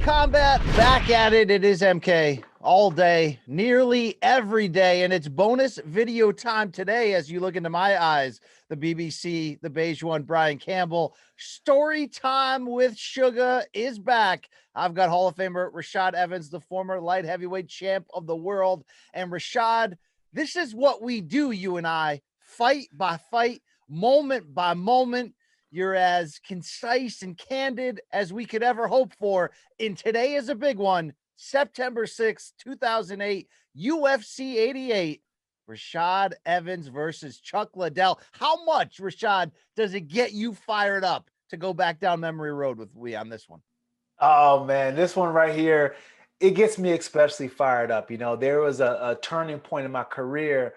Kombat, back at it. It is MK all day, nearly every day, and it's bonus video time today as you look into my eyes. The BBC, the beige one, Brian Campbell. Story time with Suga is back. I've got Hall of Famer Rashad Evans, the former light heavyweight champ of the world. And Rashad, this is what we do, you and I, fight by fight, moment by moment. You're as concise and candid as we could ever hope for. And today is a big one. September 6th, 2008, UFC 88. Rashad Evans versus Chuck Liddell. How much, Rashad, does it get you fired up to go back down memory road with we on this one? Oh, man, this one right here, it gets me especially fired up. You know, there was a turning point in my career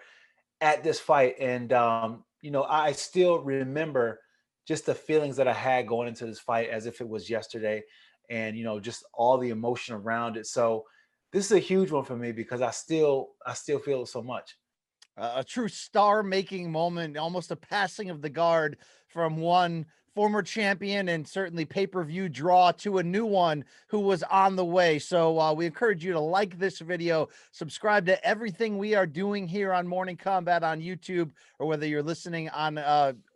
at this fight. And, I still remember just the feelings that I had going into this fight as if it was yesterday and, just all the emotion around it. So this is a huge one for me because I still feel it so much. A true star-making moment, almost a passing of the guard from one former champion and certainly pay-per-view draw to a new one who was on the way. So we encourage you to like this video, subscribe to everything we are doing here on Morning Kombat on YouTube, or whether you're listening on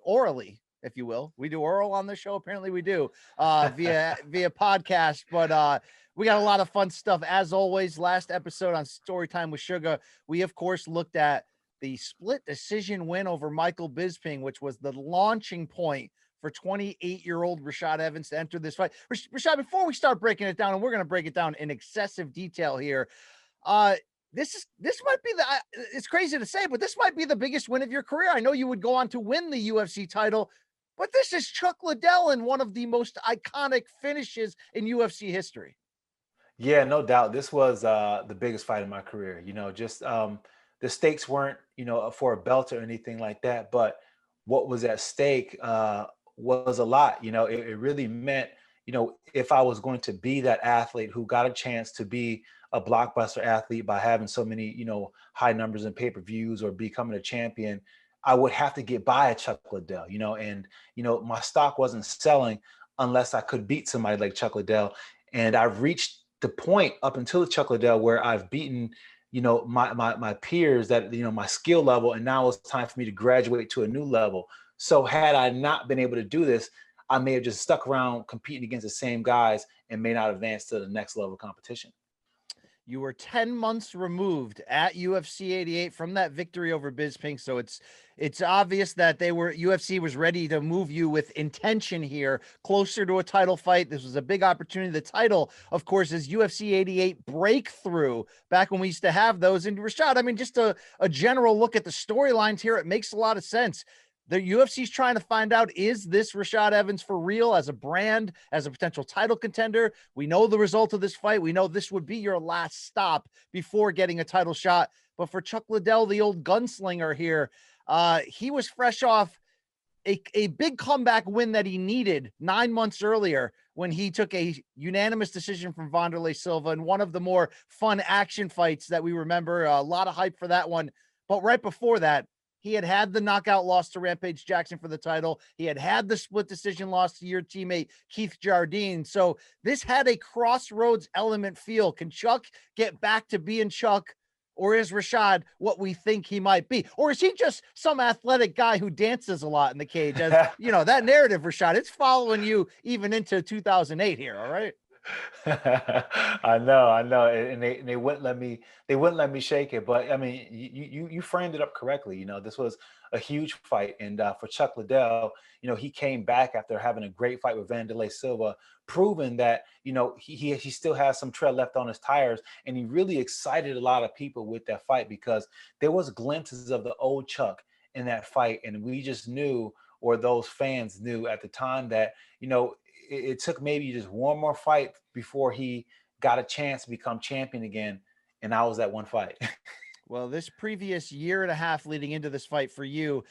orally, if you will. We do oral on this show. Apparently we do via podcast, but we got a lot of fun stuff. As always, last episode on Storytime with Suga, we of course looked at the split decision win over Michael Bisping, which was the launching point for 28-year-old Rashad Evans to enter this fight. Rashad, before we start breaking it down, and we're going to break it down in excessive detail here, this might be it's crazy to say, but this might be the biggest win of your career. I know you would go on to win the UFC title, but this is Chuck Liddell in one of the most iconic finishes in UFC history. Yeah, no doubt. This was the biggest fight in my career. The stakes weren't, for a belt or anything like that, but what was at stake was a lot. It really meant, if I was going to be that athlete who got a chance to be a blockbuster athlete by having so many, high numbers in pay-per-views or becoming a champion, I would have to get by a Chuck Liddell, my stock wasn't selling unless I could beat somebody like Chuck Liddell. And I've reached the point up until Chuck Liddell where I've beaten my peers that, my skill level, and now it's time for me to graduate to a new level. So had I not been able to do this, I may have just stuck around competing against the same guys and may not advance to the next level of competition. You were 10 months removed at UFC 88 from that victory over Bisping. So it's obvious that UFC was ready to move you with intention here, closer to a title fight. This was a big opportunity. The title, of course, is UFC 88 Breakthrough, back when we used to have those. And Rashad, I mean, just a general look at the storylines here, it makes a lot of sense. The UFC's trying to find out, is this Rashad Evans for real as a brand, as a potential title contender? We know the result of this fight. We know this would be your last stop before getting a title shot. But for Chuck Liddell, the old gunslinger here, he was fresh off a big comeback win that he needed 9 months earlier when he took a unanimous decision from Wanderlei Silva in one of the more fun action fights that we remember. A lot of hype for that one. But right before that, he had the knockout loss to Rampage Jackson for the title. He had the split decision loss to your teammate, Keith Jardine. So this had a crossroads element feel. Can Chuck get back to being Chuck, or is Rashad what we think he might be? Or is he just some athletic guy who dances a lot in the cage? As that narrative, Rashad, it's following you even into 2008 here, all right? I know, and they wouldn't let me shake it. But I mean, you framed it up correctly. This was a huge fight, and for Chuck Liddell, he came back after having a great fight with Wanderlei Silva, proving that he still has some tread left on his tires, and he really excited a lot of people with that fight because there was glimpses of the old Chuck in that fight, and we just knew, or those fans knew at the time, that it took maybe just one more fight before he got a chance to become champion again. And I was that one fight. Well, this previous year and a half leading into this fight for you,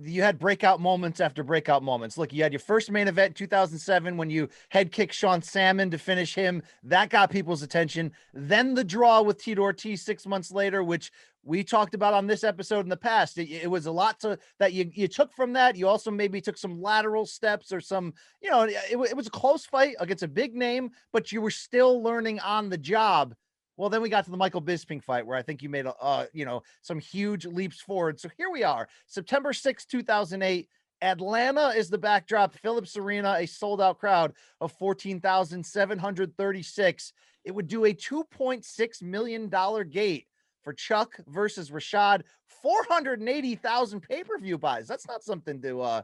you had breakout moments after breakout moments. Look, you had your first main event in 2007 when you head kicked Sean Salmon to finish him. That got people's attention. Then the draw with Tito Ortiz 6 months later, which we talked about on this episode in the past. It was a lot that you took from that. You also maybe took some lateral steps or some, it was a close fight against a big name, but you were still learning on the job. Well, then we got to the Michael Bisping fight where I think you made some huge leaps forward. So here we are, September 6th, 2008. Atlanta is the backdrop. Phillips Arena, a sold out crowd of 14,736. It would do a $2.6 million gate for Chuck versus Rashad. 480,000 pay-per-view buys. That's not something to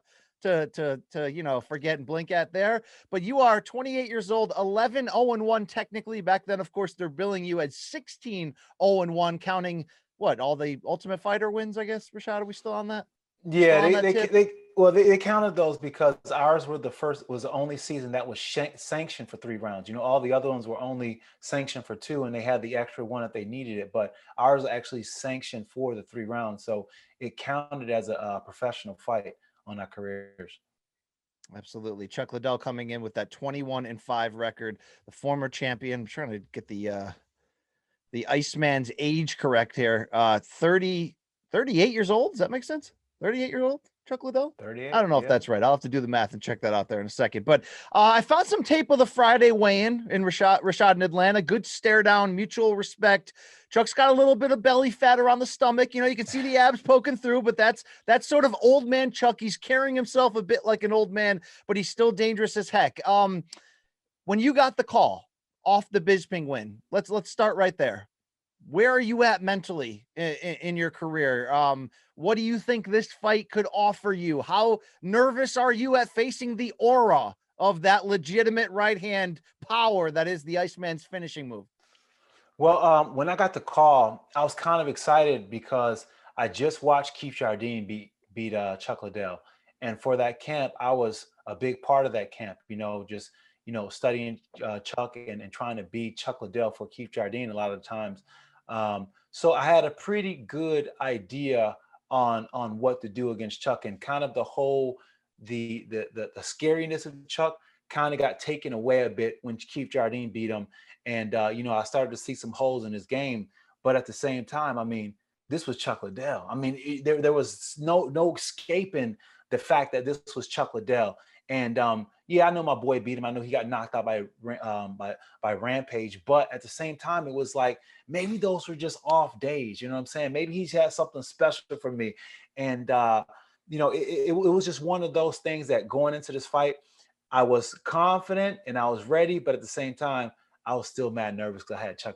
forget and blink at there. But you are 28 years old, 11-0-1 technically. Back then, of course, they're billing you as 16-0-1, counting what, all the Ultimate Fighter wins, I guess. Rashad, are we still on that? Yeah, they counted those because ours was the only season that was sanctioned for 3 rounds. All the other ones were only sanctioned for 2, and they had the extra one if they needed it. But ours was actually sanctioned for the 3 rounds, so it counted as a professional fight on our careers. Absolutely. Chuck Liddell coming in with that 21-5 record, the former champion. I'm trying to get the Iceman's age correct here. 38 years old. Does that make sense? 38 years old, Chuck Liddell? 38. I don't know if that's right. I'll have to do the math and check that out there in a second. But I found some tape of the Friday weigh-in Rashad in Atlanta. Good stare down, mutual respect. Chuck's got a little bit of belly fat around the stomach. You can see the abs poking through, but that's sort of old man Chuck. He's carrying himself a bit like an old man, but he's still dangerous as heck. When you got the call off the Bisping win, let's start right there. Where are you at mentally in your career? What do you think this fight could offer you? How nervous are you at facing the aura of that legitimate right hand power that is the Iceman's finishing move? Well, when I got the call, I was kind of excited because I just watched Keith Jardine beat Chuck Liddell, and for that camp, I was a big part of that camp. Just studying Chuck and trying to beat Chuck Liddell for Keith Jardine a lot of the times. So I had a pretty good idea on what to do against Chuck, and kind of the whole the scariness of Chuck kind of got taken away a bit when Keith Jardine beat him. And I started to see some holes in his game, but at the same time, I mean, this was Chuck Liddell. I mean, there was no escaping the fact that this was Chuck Liddell. And I know my boy beat him. I know he got knocked out by Rampage, but at the same time, it was like maybe those were just off days. You know what I'm saying? Maybe he's had something special for me, and it was just one of those things that going into this fight, I was confident and I was ready, but at the same time, I was still mad nervous because I had Chuck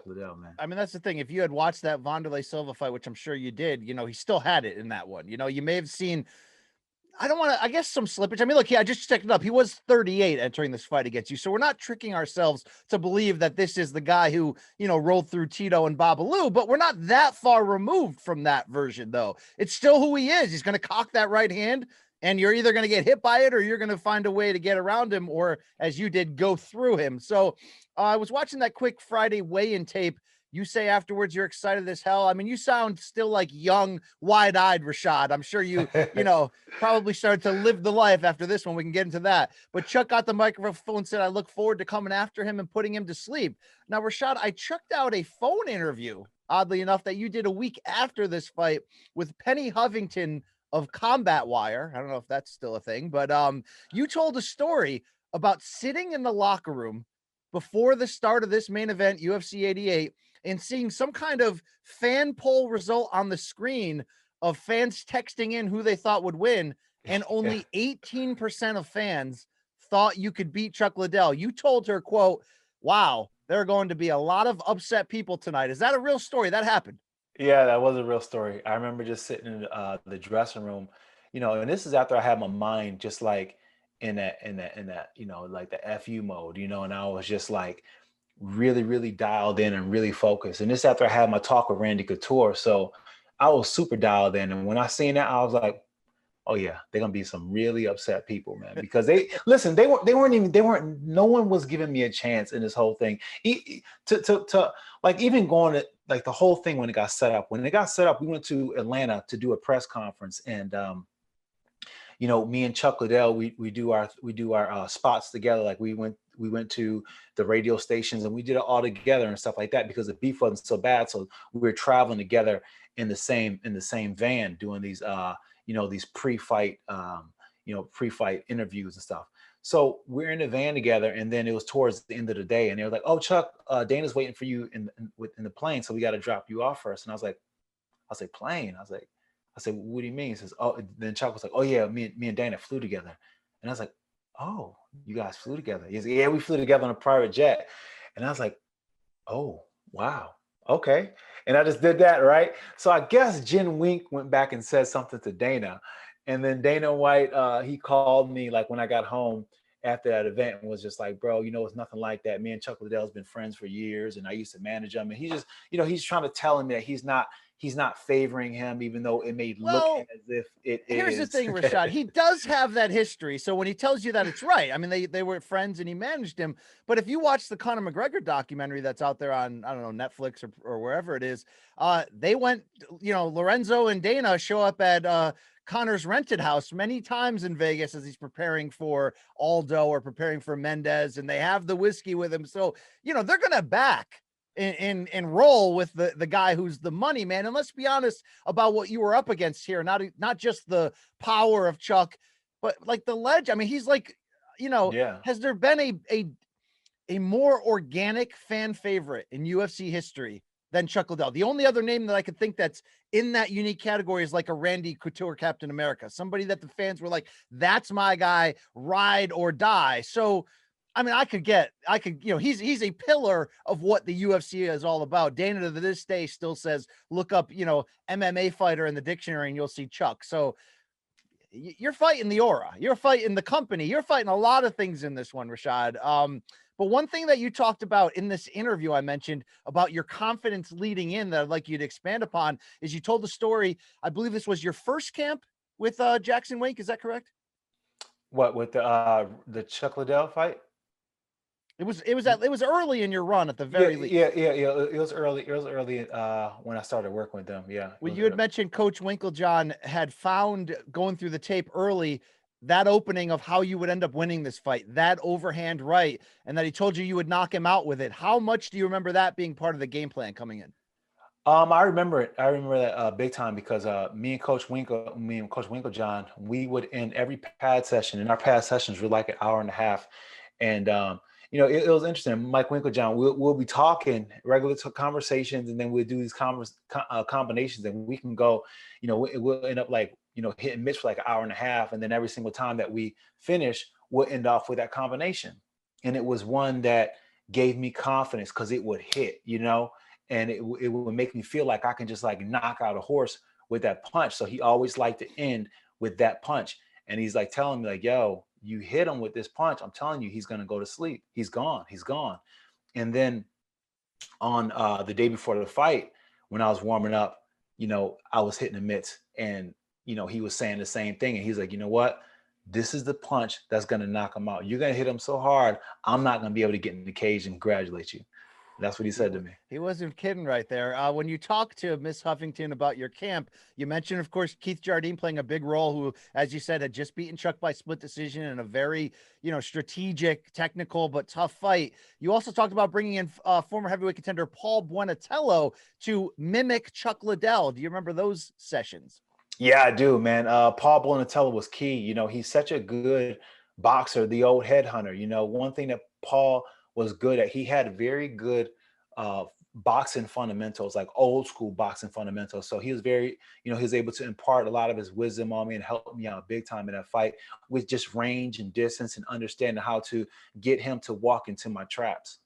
Liddell, man. I mean, that's the thing. If you had watched that Wanderlei Silva fight, which I'm sure you did, he still had it in that one. You may have seen, I guess some slippage. I mean, look, I just checked it up. He was 38 entering this fight against you. So we're not tricking ourselves to believe that this is the guy who, rolled through Tito and Babalu, but we're not that far removed from that version, though. It's still who he is. He's going to cock that right hand, and you're either going to get hit by it or you're going to find a way to get around him, or as you did, go through him. So I was watching that quick Friday weigh-in tape. You say afterwards you're excited as hell. I mean, you sound still like young, wide-eyed Rashad. I'm sure you probably started to live the life after this one. We can get into that. But Chuck got the microphone and said, I look forward to coming after him and putting him to sleep. Now, Rashad, I checked out a phone interview, oddly enough, that you did a week after this fight with Penny Hovington of Combat Wire. I don't know if that's still a thing, but you told a story about sitting in the locker room before the start of this main event, UFC 88, and seeing some kind of fan poll result on the screen of fans texting in who they thought would win, and only 18% of fans thought you could beat Chuck Liddell. You told her, quote, wow, there are going to be a lot of upset people tonight. Is that a real story? That happened? Yeah, that was a real story. I remember just sitting in the dressing room, and this is after I had my mind just like in that, like the FU mode, and I was just like really, really dialed in and really focused. And this after I had my talk with Randy Couture. So I was super dialed in. And when I seen that, I was like, oh yeah, they're going to be some really upset people, man, because no one was giving me a chance in this whole thing. To like even going like the whole thing when it got set up. When it got set up, we went to Atlanta to do a press conference, and me and Chuck Liddell, we do our spots together. Like we went to the radio stations and we did it all together and stuff like that because the beef wasn't so bad. So we were traveling together in the same van doing these these pre-fight pre-fight interviews and stuff. So we're in the van together, and then it was towards the end of the day, and they were like, "Oh, Chuck, Dana's waiting for you in the plane, so we got to drop you off first." And I was like, "Plane?" I said, "What do you mean?" He says, "Oh." Then Chuck was like, "Oh yeah, me and Dana flew together." And I was like, "Oh, you guys flew together?" He said, "Yeah, we flew together on a private jet." And I was like, "Oh, wow, okay." And I just did that, right? So I guess Jen Wink went back and said something to Dana. And then Dana White, he called me like when I got home after that event and was just like, "Bro, it's nothing like that. Me and Chuck Liddell's been friends for years, and I used to manage him." And he just, he's trying to tell me that he's not favoring him, even though it may look Well, as if it here's is. the thing, Rashad. He does have that history. So when he tells you that, it's right. I mean, they were friends and he managed him. But if you watch the Conor McGregor documentary that's out there on, I don't know, Netflix or wherever it is, they went, Lorenzo and Dana show up at Conor's rented house many times in Vegas as he's preparing for Aldo or preparing for Mendez, and they have the whiskey with him. So, they're going to back and roll with the guy who's the money man. And let's be honest about what you were up against here. Not just the power of Chuck, but like the ledge. I mean, he's like, Yeah. has there been a more organic fan favorite in UFC history than Chuck Liddell? The only other name that I could think that's in that unique category is like a Randy Couture Captain America, somebody that the fans were like, "That's my guy, ride or die." So I mean, he's a pillar of what the UFC is all about. Dana to this day still says, look up, MMA fighter in the dictionary and you'll see Chuck. So you're fighting the aura, you're fighting the company, you're fighting a lot of things in this one, Rashad. But one thing that you talked about in this interview I mentioned about your confidence leading in that I'd like you to expand upon is you told the story. I believe this was your first camp with Jackson Wink. Is that correct? What, with the Chuck Liddell fight? It was early in your run at the Yeah, very least. yeah. It was early. It was early when I started working with them. Yeah. Well, you had mentioned Coach Winkeljohn had found going through the tape early that opening of how you would end up winning this fight, that overhand right, and that he told you would knock him out with it. How much do you remember that being part of the game plan coming in? I remember it. I remember that big time because me and Coach Winkeljohn, we would end every pad session, and our pad sessions were like an hour and a half. And it was interesting. Mike Winkeljohn, we'll be talking regular conversations, and then we'll do these combinations, and we can go. We'll end up like hitting Mitch for like an hour and a half, and then every single time that we finish, we'll end off with that combination. And it was one that gave me confidence because it would hit, and it would make me feel like I can just like knock out a horse with that punch. So he always liked to end with that punch. And he's like telling me like, "Yo, you hit him with this punch. I'm telling you, he's going to go to sleep. He's gone. He's gone." And then on the day before the fight, when I was warming up, I was hitting the mitts, and, he was saying the same thing. And he's like, "You know what? This is the punch that's going to knock him out. You're going to hit him so hard, I'm not going to be able to get in the cage and congratulate you." That's what he said to me. He wasn't kidding right there. When you talk to Miss Huffington about your camp, you mentioned, of course, Keith Jardine playing a big role, who, as you said, had just beaten Chuck by split decision in a very, strategic, technical, but tough fight. You also talked about bringing in former heavyweight contender Paul Buenatello to mimic Chuck Liddell. Do you remember those sessions? Yeah, I do, man. Paul Buenatello was key. He's such a good boxer, the old headhunter. One thing that Paul was good at, he had very good boxing fundamentals, like old school boxing fundamentals. So he was very, he was able to impart a lot of his wisdom on me and help me out big time in that fight with just range and distance and understanding how to get him to walk into my traps.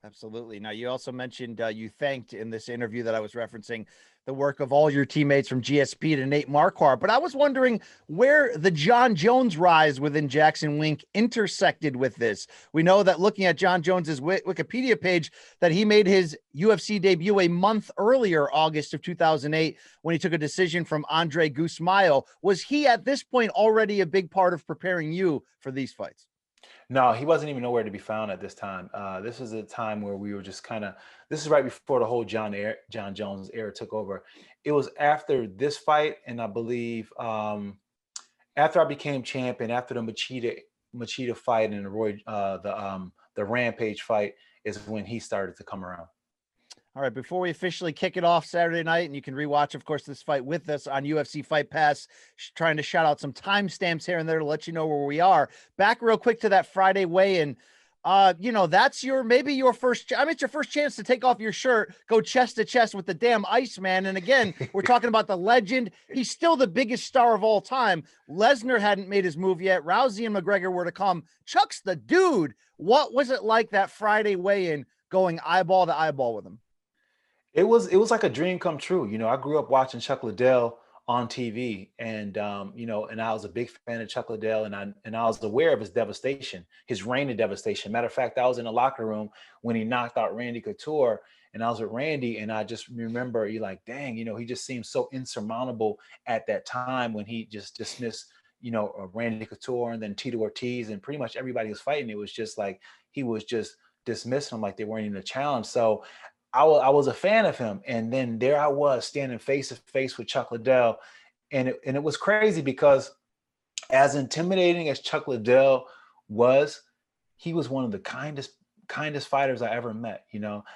Absolutely. Now, you also mentioned you thanked in this interview that I was referencing the work of all your teammates from GSP to Nate Marquardt. But I was wondering where the John Jones rise within Jackson Wink intersected with this. We know that looking at John Jones's Wikipedia page, that he made his UFC debut a month earlier, August of 2008, when he took a decision from Andre Gusmayo. Was he at this point already a big part of preparing you for these fights? No, he wasn't even nowhere to be found at this time. This was a time where we were just kind of. This is right before the whole John Jones era took over. It was after this fight, and I believe after I became champion, after the Machida fight and the Rampage fight, is when he started to come around. All right, before we officially kick it off Saturday night, and you can rewatch, of course, this fight with us on UFC Fight Pass, trying to shout out some timestamps here and there to let you know where we are. Back real quick to that Friday weigh-in. That's maybe your first, it's your first chance to take off your shirt, go chest to chest with the damn Iceman. And again, we're talking about the legend. He's still the biggest star of all time. Lesnar hadn't made his move yet. Rousey and McGregor were to come. Chuck's the dude. What was it like that Friday weigh-in going eyeball to eyeball with him? It was like a dream come true. I grew up watching Chuck Liddell on TV, and and I was a big fan of Chuck Liddell, and I was aware of his devastation, his reign of devastation. Matter of fact, I was in the locker room when he knocked out Randy Couture, and I was with Randy, and I just remember you like, dang, he just seemed so insurmountable at that time when he just dismissed, Randy Couture and then Tito Ortiz and pretty much everybody was fighting. It was just like he was just dismissing them like they weren't even a challenge. So I was a fan of him. And then there I was standing face to face with Chuck Liddell. And it was crazy because as intimidating as Chuck Liddell was, he was one of the kindest fighters I ever met.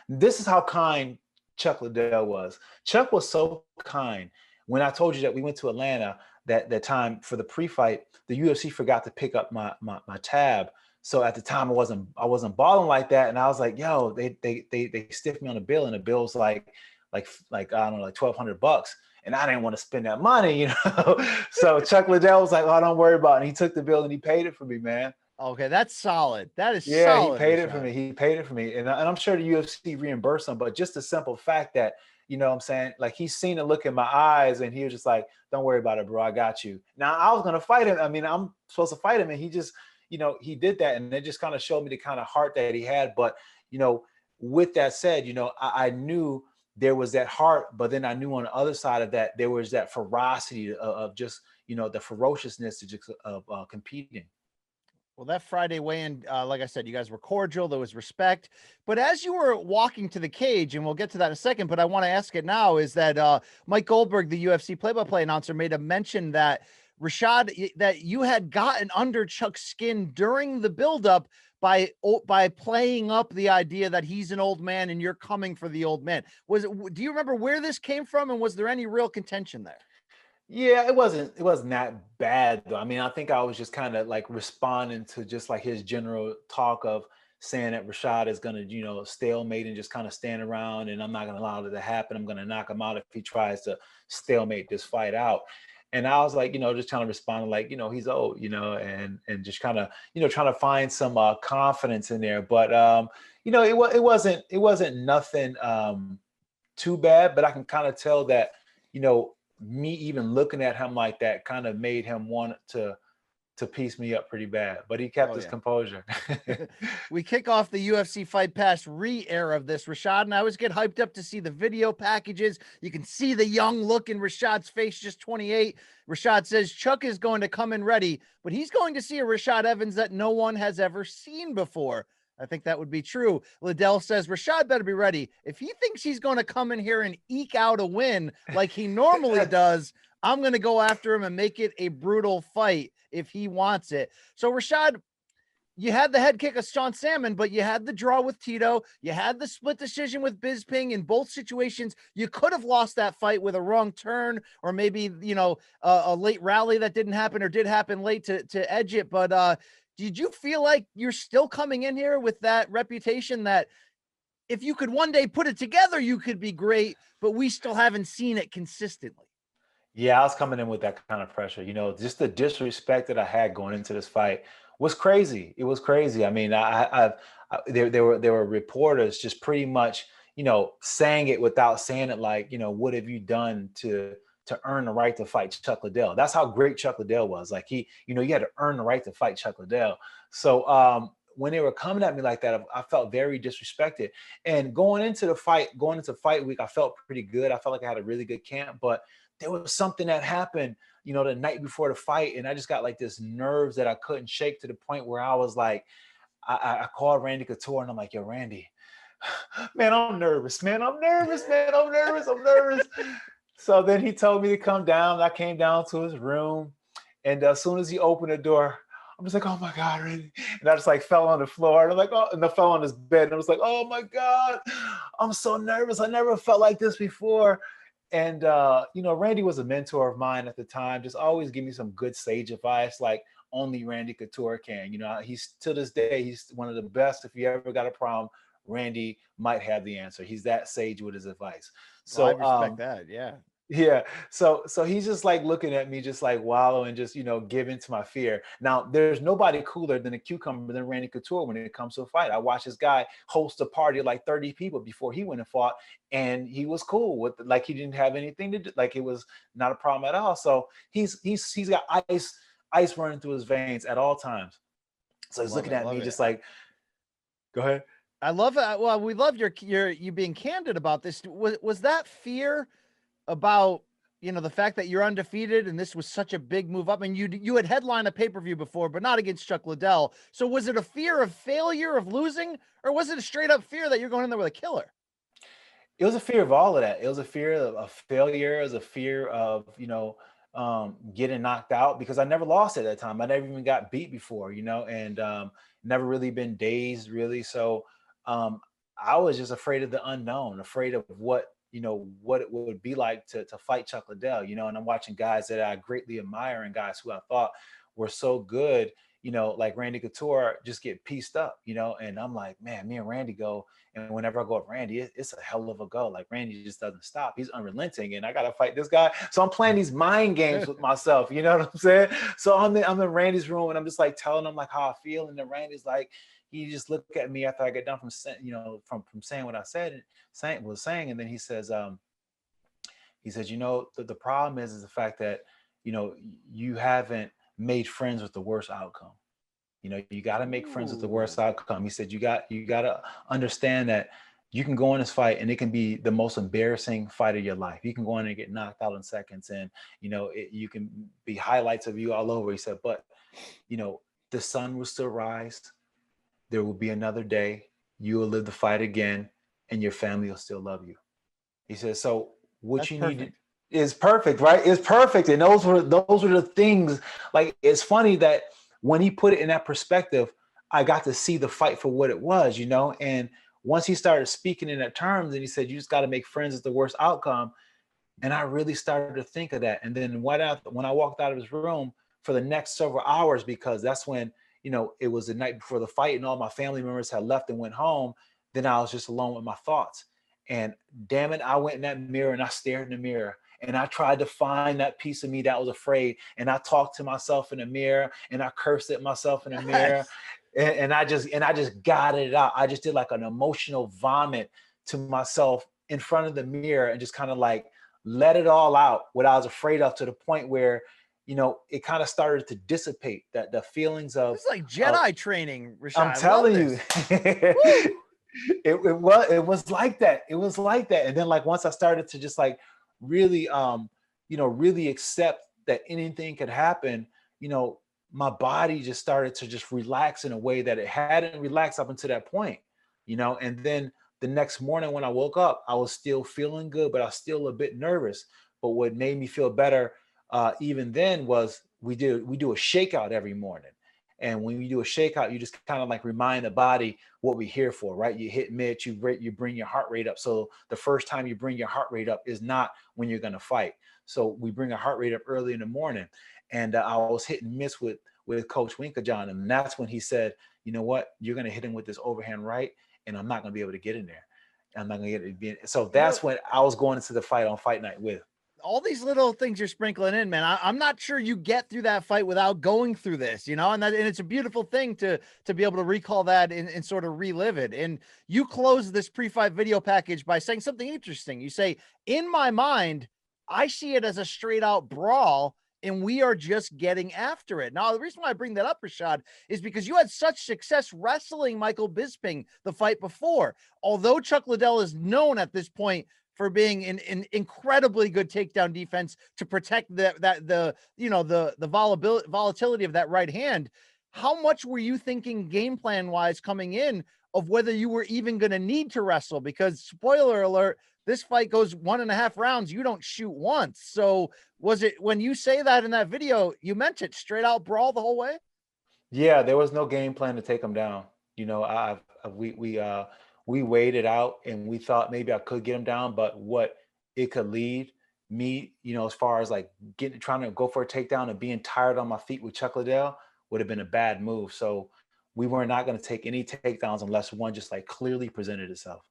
This is how kind Chuck Liddell was. Chuck was so kind. When I told you that we went to Atlanta that time for the pre-fight, the UFC forgot to pick up my tab. So at the time I wasn't balling like that. And I was like, yo, they stiffed me on the bill, and the bill was like I don't know, like $1,200. And I didn't want to spend that money, So Chuck Liddell was like, oh, don't worry about it. And he took the bill and he paid it for me, man. Okay, that's solid. That is solid. He paid it for me. He paid it for me. And I'm sure the UFC reimbursed him, but just the simple fact that, what I'm saying, like he's seen the look in my eyes and he was just like, don't worry about it, bro. I got you. Now I was going to fight him. I mean, I'm supposed to fight him, and he just, he did that, and it just kind of showed me the kind of heart that he had. But, with that said, I knew there was that heart, but then I knew on the other side of that, there was that ferocity of just, the ferociousness of competing. Well, that Friday weigh-in, like I said, you guys were cordial. There was respect. But as you were walking to the cage, and we'll get to that in a second, but I want to ask it now, is that Mike Goldberg, the UFC play-by-play announcer, made a mention that Rashad, that you had gotten under Chuck's skin during the buildup by playing up the idea that he's an old man and you're coming for the old man. Do you remember where this came from, and was there any real contention there? Yeah, it wasn't that bad though. I mean, I think I was just kind of like responding to just like his general talk of saying that Rashad is going to, stalemate and just kind of stand around, and I'm not going to allow it to happen. I'm going to knock him out if he tries to stalemate this fight out. And I was like, just trying to respond like, he's old, and just kind of, trying to find some confidence in there. But it wasn't nothing too bad. But I can kind of tell that, me even looking at him like that kind of made him want to piece me up pretty bad, but he kept his composure. We kick off the UFC Fight Pass re-air of this, Rashad, and I always get hyped up to see the video packages. You can see the young look in Rashad's face, just 28. Rashad says Chuck is going to come in ready, but he's going to see a Rashad Evans that no one has ever seen before. I think that would be true. Liddell says Rashad better be ready. If he thinks he's going to come in here and eke out a win like he normally does, I'm going to go after him and make it a brutal fight if he wants it. So Rashad, you had the head kick of Sean Salmon, but you had the draw with Tito. You had the split decision with Bisping. In both situations, you could have lost that fight with a wrong turn, or maybe, a late rally that didn't happen or did happen late to edge it. But did you feel like you're still coming in here with that reputation that if you could one day put it together, you could be great, but we still haven't seen it consistently? Yeah, I was coming in with that kind of pressure. Just the disrespect that I had going into this fight was crazy. It was crazy. I mean, there were reporters just pretty much, saying it without saying it. Like, what have you done to earn the right to fight Chuck Liddell? That's how great Chuck Liddell was. Like you had to earn the right to fight Chuck Liddell. So when they were coming at me like that, I felt very disrespected. And going into fight week, I felt pretty good. I felt like I had a really good camp, but there was something that happened, the night before the fight, and I just got like this nerves that I couldn't shake to the point where I was like, I called Randy Couture and I'm like, yo, Randy, man, I'm nervous, man. I'm nervous, man. I'm nervous. I'm nervous. So then he told me to come down. I came down to his room. And as soon as he opened the door, I'm just like, oh my God, Randy. And I just like fell on the floor. And I'm like, oh, and I fell on his bed. And I was like, oh my God, I'm so nervous. I never felt like this before. And, Randy was a mentor of mine at the time, just always give me some good sage advice, like only Randy Couture can. He's to this day, he's one of the best. If you ever got a problem, Randy might have the answer. He's that sage with his advice. Well, I So, respect that. Yeah. yeah. So he's just like looking at me, just like wallowing, just, giving to my fear. Now, there's nobody cooler than a cucumber than Randy Couture when it comes to a fight. I watched this guy host a party of like 30 people before he went and fought, and he was cool with, like, he didn't have anything to do. Like, it was not a problem at all. So he's got ice running through his veins at all times. So he's looking at me just like, go ahead. I love it. Well, we love you being candid about this. Was that fear about, the fact that you're undefeated and this was such a big move up, and you had headlined a pay-per-view before, but not against Chuck Liddell. So was it a fear of failure, of losing, or was it a straight up fear that you're going in there with a killer? It was a fear of all of that. It was a fear of failure. It was a fear of, getting knocked out, because I never lost at that time. I never even got beat before, and never really been dazed really. So I was just afraid of the unknown, afraid of what it would be like to fight Chuck Liddell, and I'm watching guys that I greatly admire and guys who I thought were so good, like Randy Couture, just get pieced up, and I'm like, man, me and Randy go. And whenever I go with Randy, it's a hell of a go. Like, Randy just doesn't stop. He's unrelenting, and I got to fight this guy. So I'm playing these mind games with myself. You know what I'm saying? So I'm in Randy's room, and I'm just like telling him like how I feel. And then Randy's like, he just looked at me after I get done from saying what I was saying. And then he says, the problem is the fact that, you haven't made friends with the worst outcome. You got to make friends with the worst outcome. He said, you got to understand that you can go in this fight and it can be the most embarrassing fight of your life. You can go in and get knocked out in seconds, and, you can be highlights of you all over. He said, but, the sun will still rise. There will be another day. You will live the fight again, and your family will still love you. He says, so what That's you perfect. Need is perfect, right? It's perfect. And those were the things. Like, it's funny that when he put it in that perspective, I got to see the fight for what it was, and once he started speaking in that terms, and he said, you just got to make friends at the worst outcome. And I really started to think of that. And then when I walked out of his room for the next several hours, because that's when, it was the night before the fight and all my family members had left and went home, then I was just alone with my thoughts. And damn it, I went in that mirror and I stared in the mirror. And I tried to find that piece of me that was afraid. And I talked to myself in the mirror, and I cursed at myself in the mirror. And I just got it out. I just did like an emotional vomit to myself in front of the mirror, and just kind of like let it all out, what I was afraid of, to the point where, it kind of started to dissipate, that the feelings of. It's like Jedi training, Rashad. I'm telling you. It was like that. It was like that. And then, like, once I started to just like really, really accept that anything could happen, my body just started to just relax in a way that it hadn't relaxed up until that point, and then the next morning when I woke up, I was still feeling good, but I was still a bit nervous. But what made me feel better even then was we do a shakeout every morning. And when you do a shakeout, you just kind of like remind the body what we're here for, right? You hit mid, you bring your heart rate up. So the first time you bring your heart rate up is not when you're going to fight. So we bring our heart rate up early in the morning. And I was hit and miss with Coach Winkeljohn. And that's when he said, you know what, you're going to hit him with this overhand right, and I'm not going to be able to get in there. I'm not going to get it. So that's when I was going into the fight on Fight Night with. All these little things you're sprinkling in, man. I'm not sure you get through that fight without going through this, and it's a beautiful thing to be able to recall that and sort of relive it. And you close this pre-fight video package by saying something interesting. You say, in my mind, I see it as a straight out brawl, and we are just getting after it. Now, the reason why I bring that up, Rashad, is because you had such success wrestling Michael Bisping the fight before. Although Chuck Liddell is known at this point for being an incredibly good takedown defense to protect the volatility of that right hand. How much were you thinking game plan wise coming in of whether you were even going to need to wrestle? Because spoiler alert, this fight goes 1.5 rounds. You don't shoot once. So was it, when you say that in that video, you meant it straight out brawl the whole way? Yeah, there was no game plan to take him down. We weighed it out and we thought maybe I could get him down, but what it could lead me, as far as like trying to go for a takedown and being tired on my feet with Chuck Liddell would have been a bad move. So we were not going to take any takedowns unless one just like clearly presented itself.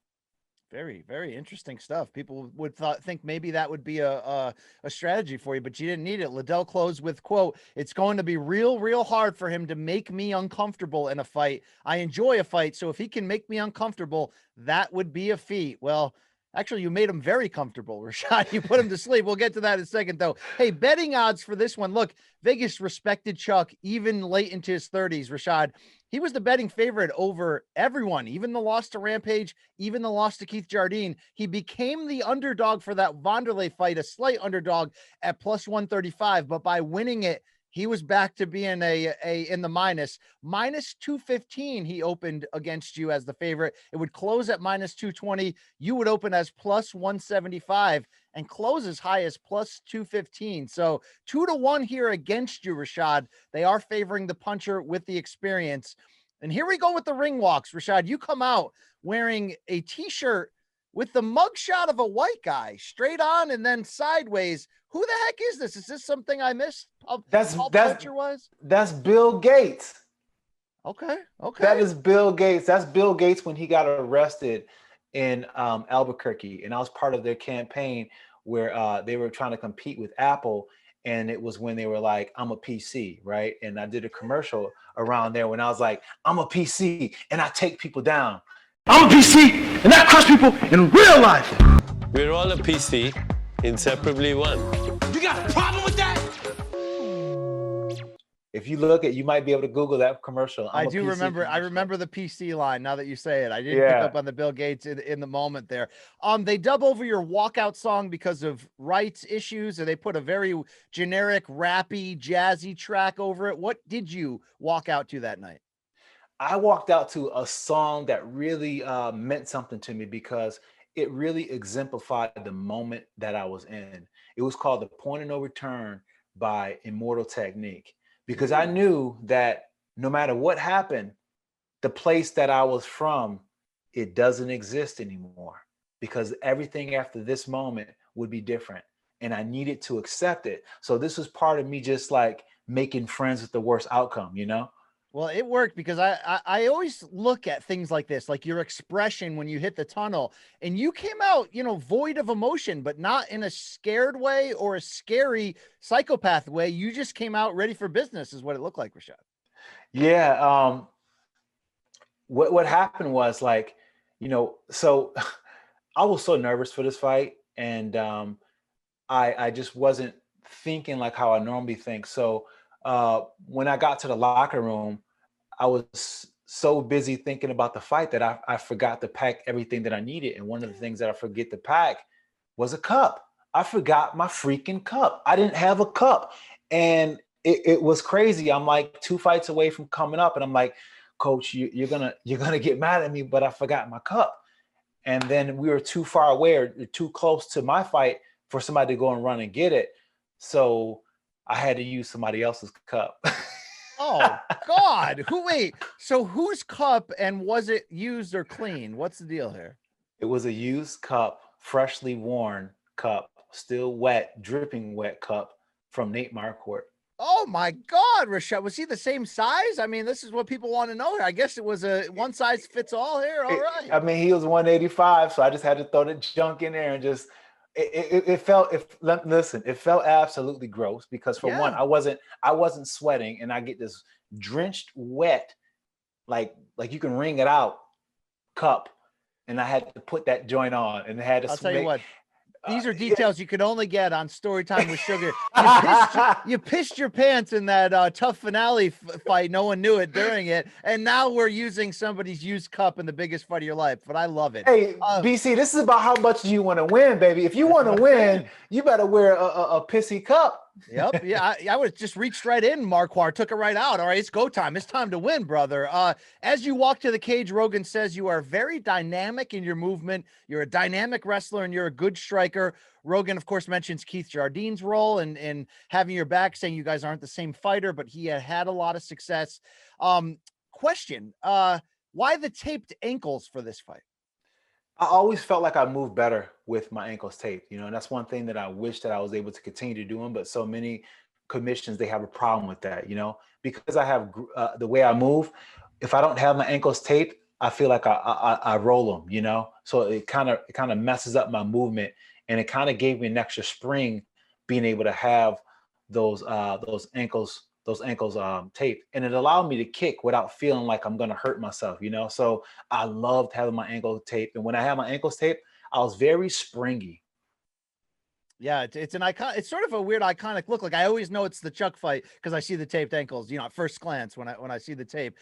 Very, very interesting stuff. People would think maybe that would be a strategy for you, but you didn't need it. Liddell closed with, quote, "It's going to be real hard for him to make me uncomfortable in a fight. I enjoy a fight, so if he can make me uncomfortable, that would be a feat." Well, actually, you made him very comfortable, Rashad. You put him to sleep. We'll get to that in a second, though. Hey, betting odds for this one. Look, Vegas respected Chuck even late into his 30s, Rashad. He was the betting favorite over everyone, even the loss to Rampage, even the loss to Keith Jardine. He became the underdog for that Wanderlei fight, a slight underdog at plus 135, but by winning it, he was back to being in the minus 215. He opened against you as the favorite. It would close at minus 220. You would open as plus 175 and close as high as plus 215. So 2-1 here against you, Rashad. They are favoring the puncher with the experience. And here we go with the ring walks. Rashad, you come out wearing a t-shirt with the mugshot of a white guy straight on and then sideways. Who the heck is this? Is this something I missed? That's Bill Gates. Okay. That is Bill Gates. That's Bill Gates when he got arrested in Albuquerque, and I was part of their campaign where they were trying to compete with Apple, and it was when they were like, "I'm a PC," right? And I did a commercial around there when I was like, "I'm a PC and I take people down. I'm a PC and I crush people in real life." We're all a PC, inseparably one. You got a problem with that? If you look at, you might be able to Google that commercial. I do remember. I remember the PC line. Now that you say it, I didn't pick up on the Bill Gates in the moment there. They dub over your walkout song because of rights issues, and they put a very generic, rappy, jazzy track over it. What did you walk out to that night? I walked out to a song that really meant something to me because it really exemplified the moment that I was in. It was called "The Point of No Return" by Immortal Technique. Because I knew that no matter what happened, the place that I was from, it doesn't exist anymore, because everything after this moment would be different. And I needed to accept it. So this was part of me just like making friends with the worst outcome, Well, it worked because I always look at things like this, like your expression when you hit the tunnel, and you came out, void of emotion, but not in a scared way or a scary psychopath way. You just came out ready for business is what it looked like, Rashad. Yeah. What happened was like, so I was so nervous for this fight, and I just wasn't thinking like how I normally think. So when I got to the locker room, I was so busy thinking about the fight that I forgot to pack everything that I needed. And one of the things that I forget to pack was a cup. I forgot my freaking cup. I didn't have a cup. And it was crazy. I'm like 2 fights away from coming up, and I'm like, "Coach, you're gonna get mad at me, but I forgot my cup." And then we were too far away or too close to my fight for somebody to go and run and get it. So I had to use somebody else's cup. Oh God! Wait. So whose cup, and was it used or clean? What's the deal here? It was a used cup, freshly worn cup, still wet, dripping wet cup from Nate Marquardt. Oh my God, Rashad! Was he the same size? I mean, this is what people want to know here. I guess it was a one size fits all here. All right. I mean, he was 185, so I just had to throw the junk in there and just. It felt absolutely gross because for one, I wasn't sweating, and I get this drenched wet, like you can wring it out cup, and I had to put that joint on, and it had to. I'll tell you what, These are Yeah. details you can only get on Storytime with Sugar. You pissed your pants in that tough finale fight. No one knew it during it. And now we're using somebody's used cup in the biggest fight of your life. But I love it. Hey, BC, this is about how much do you want to win, baby. If you want to win, you better wear a pissy cup. Yep. Yeah. I would just reached right in, Marquardt, took it right out. All right, it's go time. It's time to win, brother. As you walk to the cage, Rogan says you are very dynamic in your movement. You're a dynamic wrestler and you're a good striker. Rogan, of course, mentions Keith Jardine's role and having your back, saying you guys aren't the same fighter, but he had a lot of success. Question, why the taped ankles for this fight? I always felt like I moved better with my ankles taped, and that's one thing that I wish that I was able to continue to do. But so many commissions, they have a problem with that, because I have the way I move. If I don't have my ankles taped, I feel like I roll them, so it kind of messes up my movement, and it kind of gave me an extra spring being able to have those ankles taped, and it allowed me to kick without feeling like I'm going to hurt myself, so I loved having my ankle taped. And when I had my ankles taped, I was very springy. Yeah, it's an icon. It's sort of a weird iconic look. Like I always know it's the Chuck fight because I see the taped ankles, at first glance when I see the tape.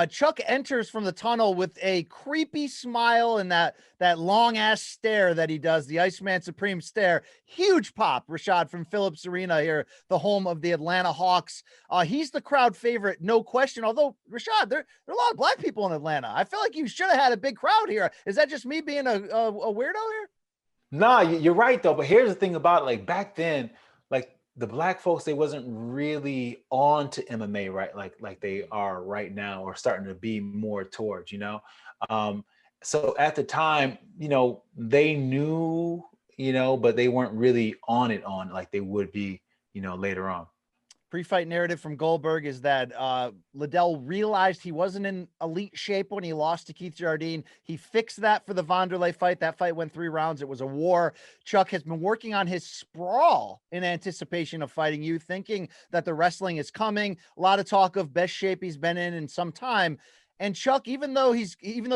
Chuck enters from the tunnel with a creepy smile and that long ass stare that he does, the Iceman Supreme stare. Huge pop, Rashad, from Phillips Arena here, the home of the Atlanta Hawks. He's the crowd favorite, no question. Although Rashad, there are a lot of black people in Atlanta. I feel like you should have had a big crowd here. Is that just me being a weirdo here? Nah, you're right though. But here's the thing about it. Like back then, like the black folks, they wasn't really on to MMA, right? Like they are right now, or starting to be more towards, So at the time, they knew, but they weren't really on like they would be, later on. Pre-fight narrative from Goldberg is that Liddell realized he wasn't in elite shape when he lost to Keith Jardine. He fixed that for the Vanderlei fight. That fight went 3 rounds. It was a war. Chuck has been working on his sprawl in anticipation of fighting you, thinking that the wrestling is coming. A lot of talk of best shape he's been in some time. And Chuck, even though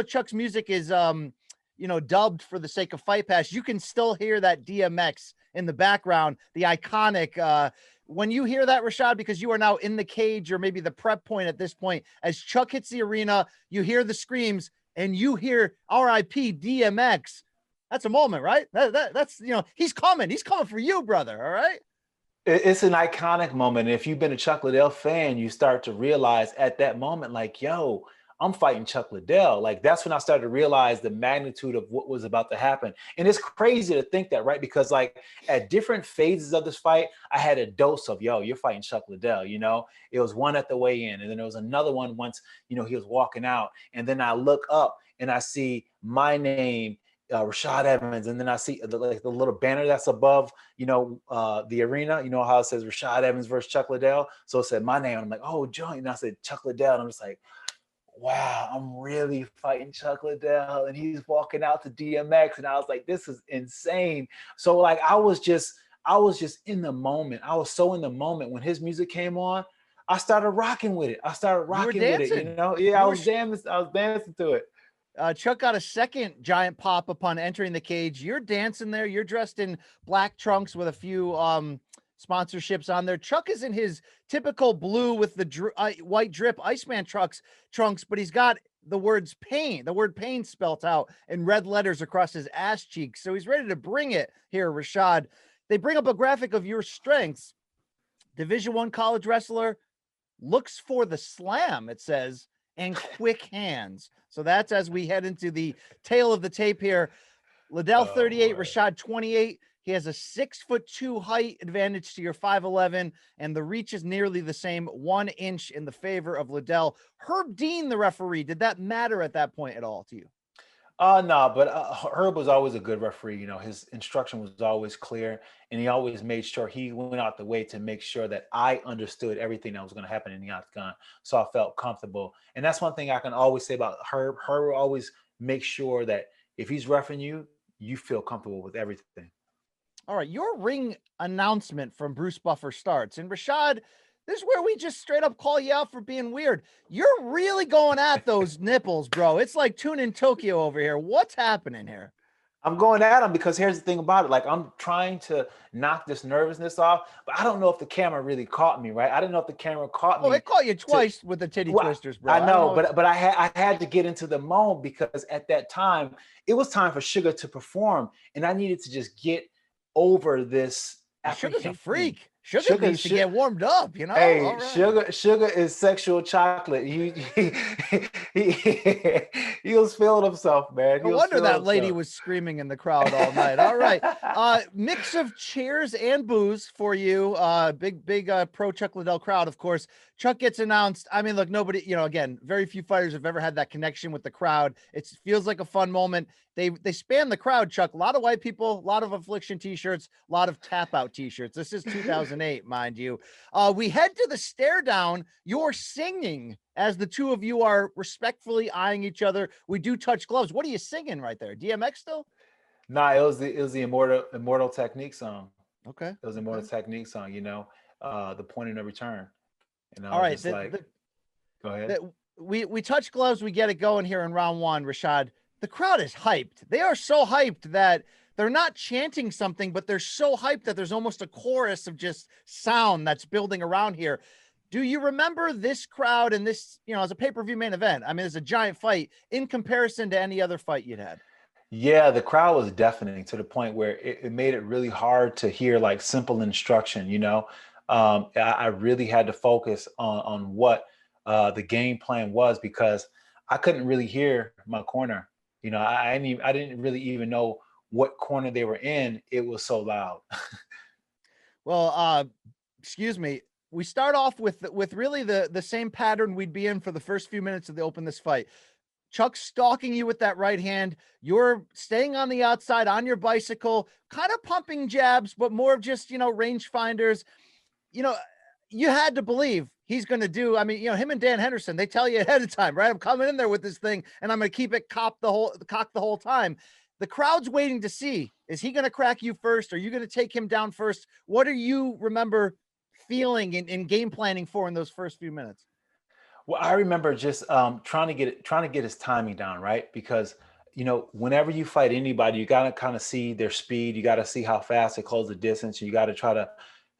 Chuck's music is dubbed for the sake of Fight Pass, you can still hear that DMX in the background, the iconic when you hear that, Rashad, because you are now in the cage or maybe the prep point at this point, as Chuck hits the arena, you hear the screams and you hear RIP DMX. That's a moment, right? That's, he's coming for you, brother. All right. It's an iconic moment. And if you've been a Chuck Liddell fan, you start to realize at that moment, like, yo, I'm fighting Chuck Liddell. Like, that's when I started to realize the magnitude of what was about to happen. And it's crazy to think that, right? Because like at different phases of this fight, I had a dose of, yo, you're fighting Chuck Liddell, It was one at the weigh-in, and then there was another one once, he was walking out. And then I look up and I see my name, Rashad Evans, and then I see the little banner that's above, the arena, how it says Rashad Evans versus Chuck Liddell. So it said my name. I'm like, oh, John. And I said Chuck Liddell. And I'm just like, wow, I'm really fighting Chuck Liddell, and he's walking out to DMX, and I was like, this is insane. So like I was just in the moment. I was so in the moment when his music came on. I started rocking with it. Yeah, I was dancing to it. Chuck got a second giant pop upon entering the cage. You're dancing there. You're dressed in black trunks with a few sponsorships on there. Chuck is in his typical blue with the white drip Iceman trunks, but he's got the word pain spelt out in red letters across his ass cheeks. So he's ready to bring it here, Rashad. They bring up a graphic of your strengths. Division I college wrestler, looks for the slam, it says, and quick hands. So that's as we head into the tail of the tape here. Liddell 38, Rashad 28. He has a 6'2" height advantage to your 5'11", and the reach is nearly the same, 1 inch in the favor of Liddell. Herb Dean, the referee, did that matter at that point at all to you? No, but Herb was always a good referee. His instruction was always clear, and he always made sure he went out the way to make sure that I understood everything that was going to happen in the octagon. So I felt comfortable. And that's one thing I can always say about Herb. Herb always makes sure that if he's reffing you, you feel comfortable with everything. All right, your ring announcement from Bruce Buffer starts. And Rashad, this is where we just straight up call you out for being weird. You're really going at those nipples, bro. It's like Tune in Tokyo over here. What's happening here? I'm going at him because here's the thing about it. Like, I'm trying to knock this nervousness off, but I don't know if the camera really caught me, right? I didn't know if the camera caught Oh, me. it caught you twice with the titty Well, twisters, bro. I I don't know, know. but I had to get into the mode because at that time it was time for Suga to perform, and I needed to just get over this Sugar's a apprehension. freak. Sugar needs to get warmed up, you know? Hey, All right. Sugar is sexual chocolate. He was feeling himself, man. No wonder that lady was screaming in the crowd all night. All right. Mix of cheers and boos for you. Big pro Chuck Liddell crowd, of course. Chuck gets announced. I mean, look, nobody, again, very few fighters have ever had that connection with the crowd. It feels like a fun moment. They span the crowd, Chuck. A lot of white people, a lot of Affliction t-shirts, a lot of tap out t-shirts. This is 2008, mind you. We head to the stare down. You're singing as the two of you are respectfully eyeing each other. We do touch gloves. What are you singing right there? DMX still? Nah, it was the Immortal Technique song. Okay. It was Immortal Technique song, the point of no return. All right. Go ahead. We touch gloves. We get it going here in round one, Rashad. The crowd is hyped. They are so hyped that they're not chanting something, but they're so hyped that there's almost a chorus of just sound that's building around here. Do you remember this crowd and this, as a pay-per-view main event? I mean, it's a giant fight in comparison to any other fight you'd had. Yeah, the crowd was deafening to the point where it made it really hard to hear like simple instruction, I really had to focus on what the game plan was because I couldn't really hear my corner. I didn't really even know what corner they were in. It was so loud. Well, excuse me. We start off with really the same pattern we'd be in for the first few minutes of the open this fight. Chuck stalking you with that right hand. You're staying on the outside on your bicycle, kind of pumping jabs, but more of just, range finders. You had to believe he's going to do. I mean, him and Dan Henderson, they tell you ahead of time, right? I'm coming in there with this thing and I'm going to keep it cocked the whole time. The crowd's waiting to see, is he going to crack you first? Are you going to take him down first? What do you remember feeling in game planning for in those first few minutes? Well, I remember just trying to get his timing down, right? Because whenever you fight anybody, you got to kind of see their speed. You got to see how fast they close the distance. You got to try to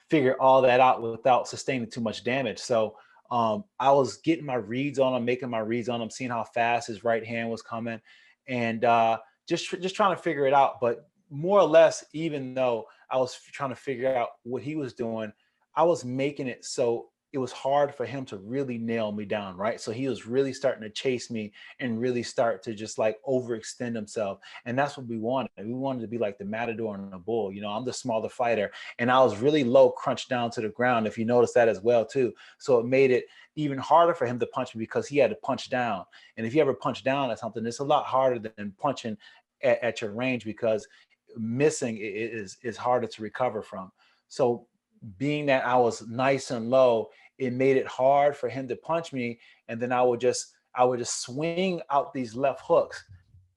figure all that out without sustaining too much damage. So I was getting my reads on him, making my reads on him, seeing how fast his right hand was coming, and just trying to figure it out. But more or less, even though I was trying to figure out what he was doing, I was making it so it was hard for him to really nail me down, right? So he was really starting to chase me and really start to just like overextend himself. And that's what we wanted. We wanted to be like the matador and the bull. I'm the smaller fighter. And I was really low, crunched down to the ground, if you notice that as well, too. So it made it even harder for him to punch me because he had to punch down. And if you ever punch down at something, it's a lot harder than punching at your range because missing is harder to recover from. So being that I was nice and low, it made it hard for him to punch me. And then I would just swing out these left hooks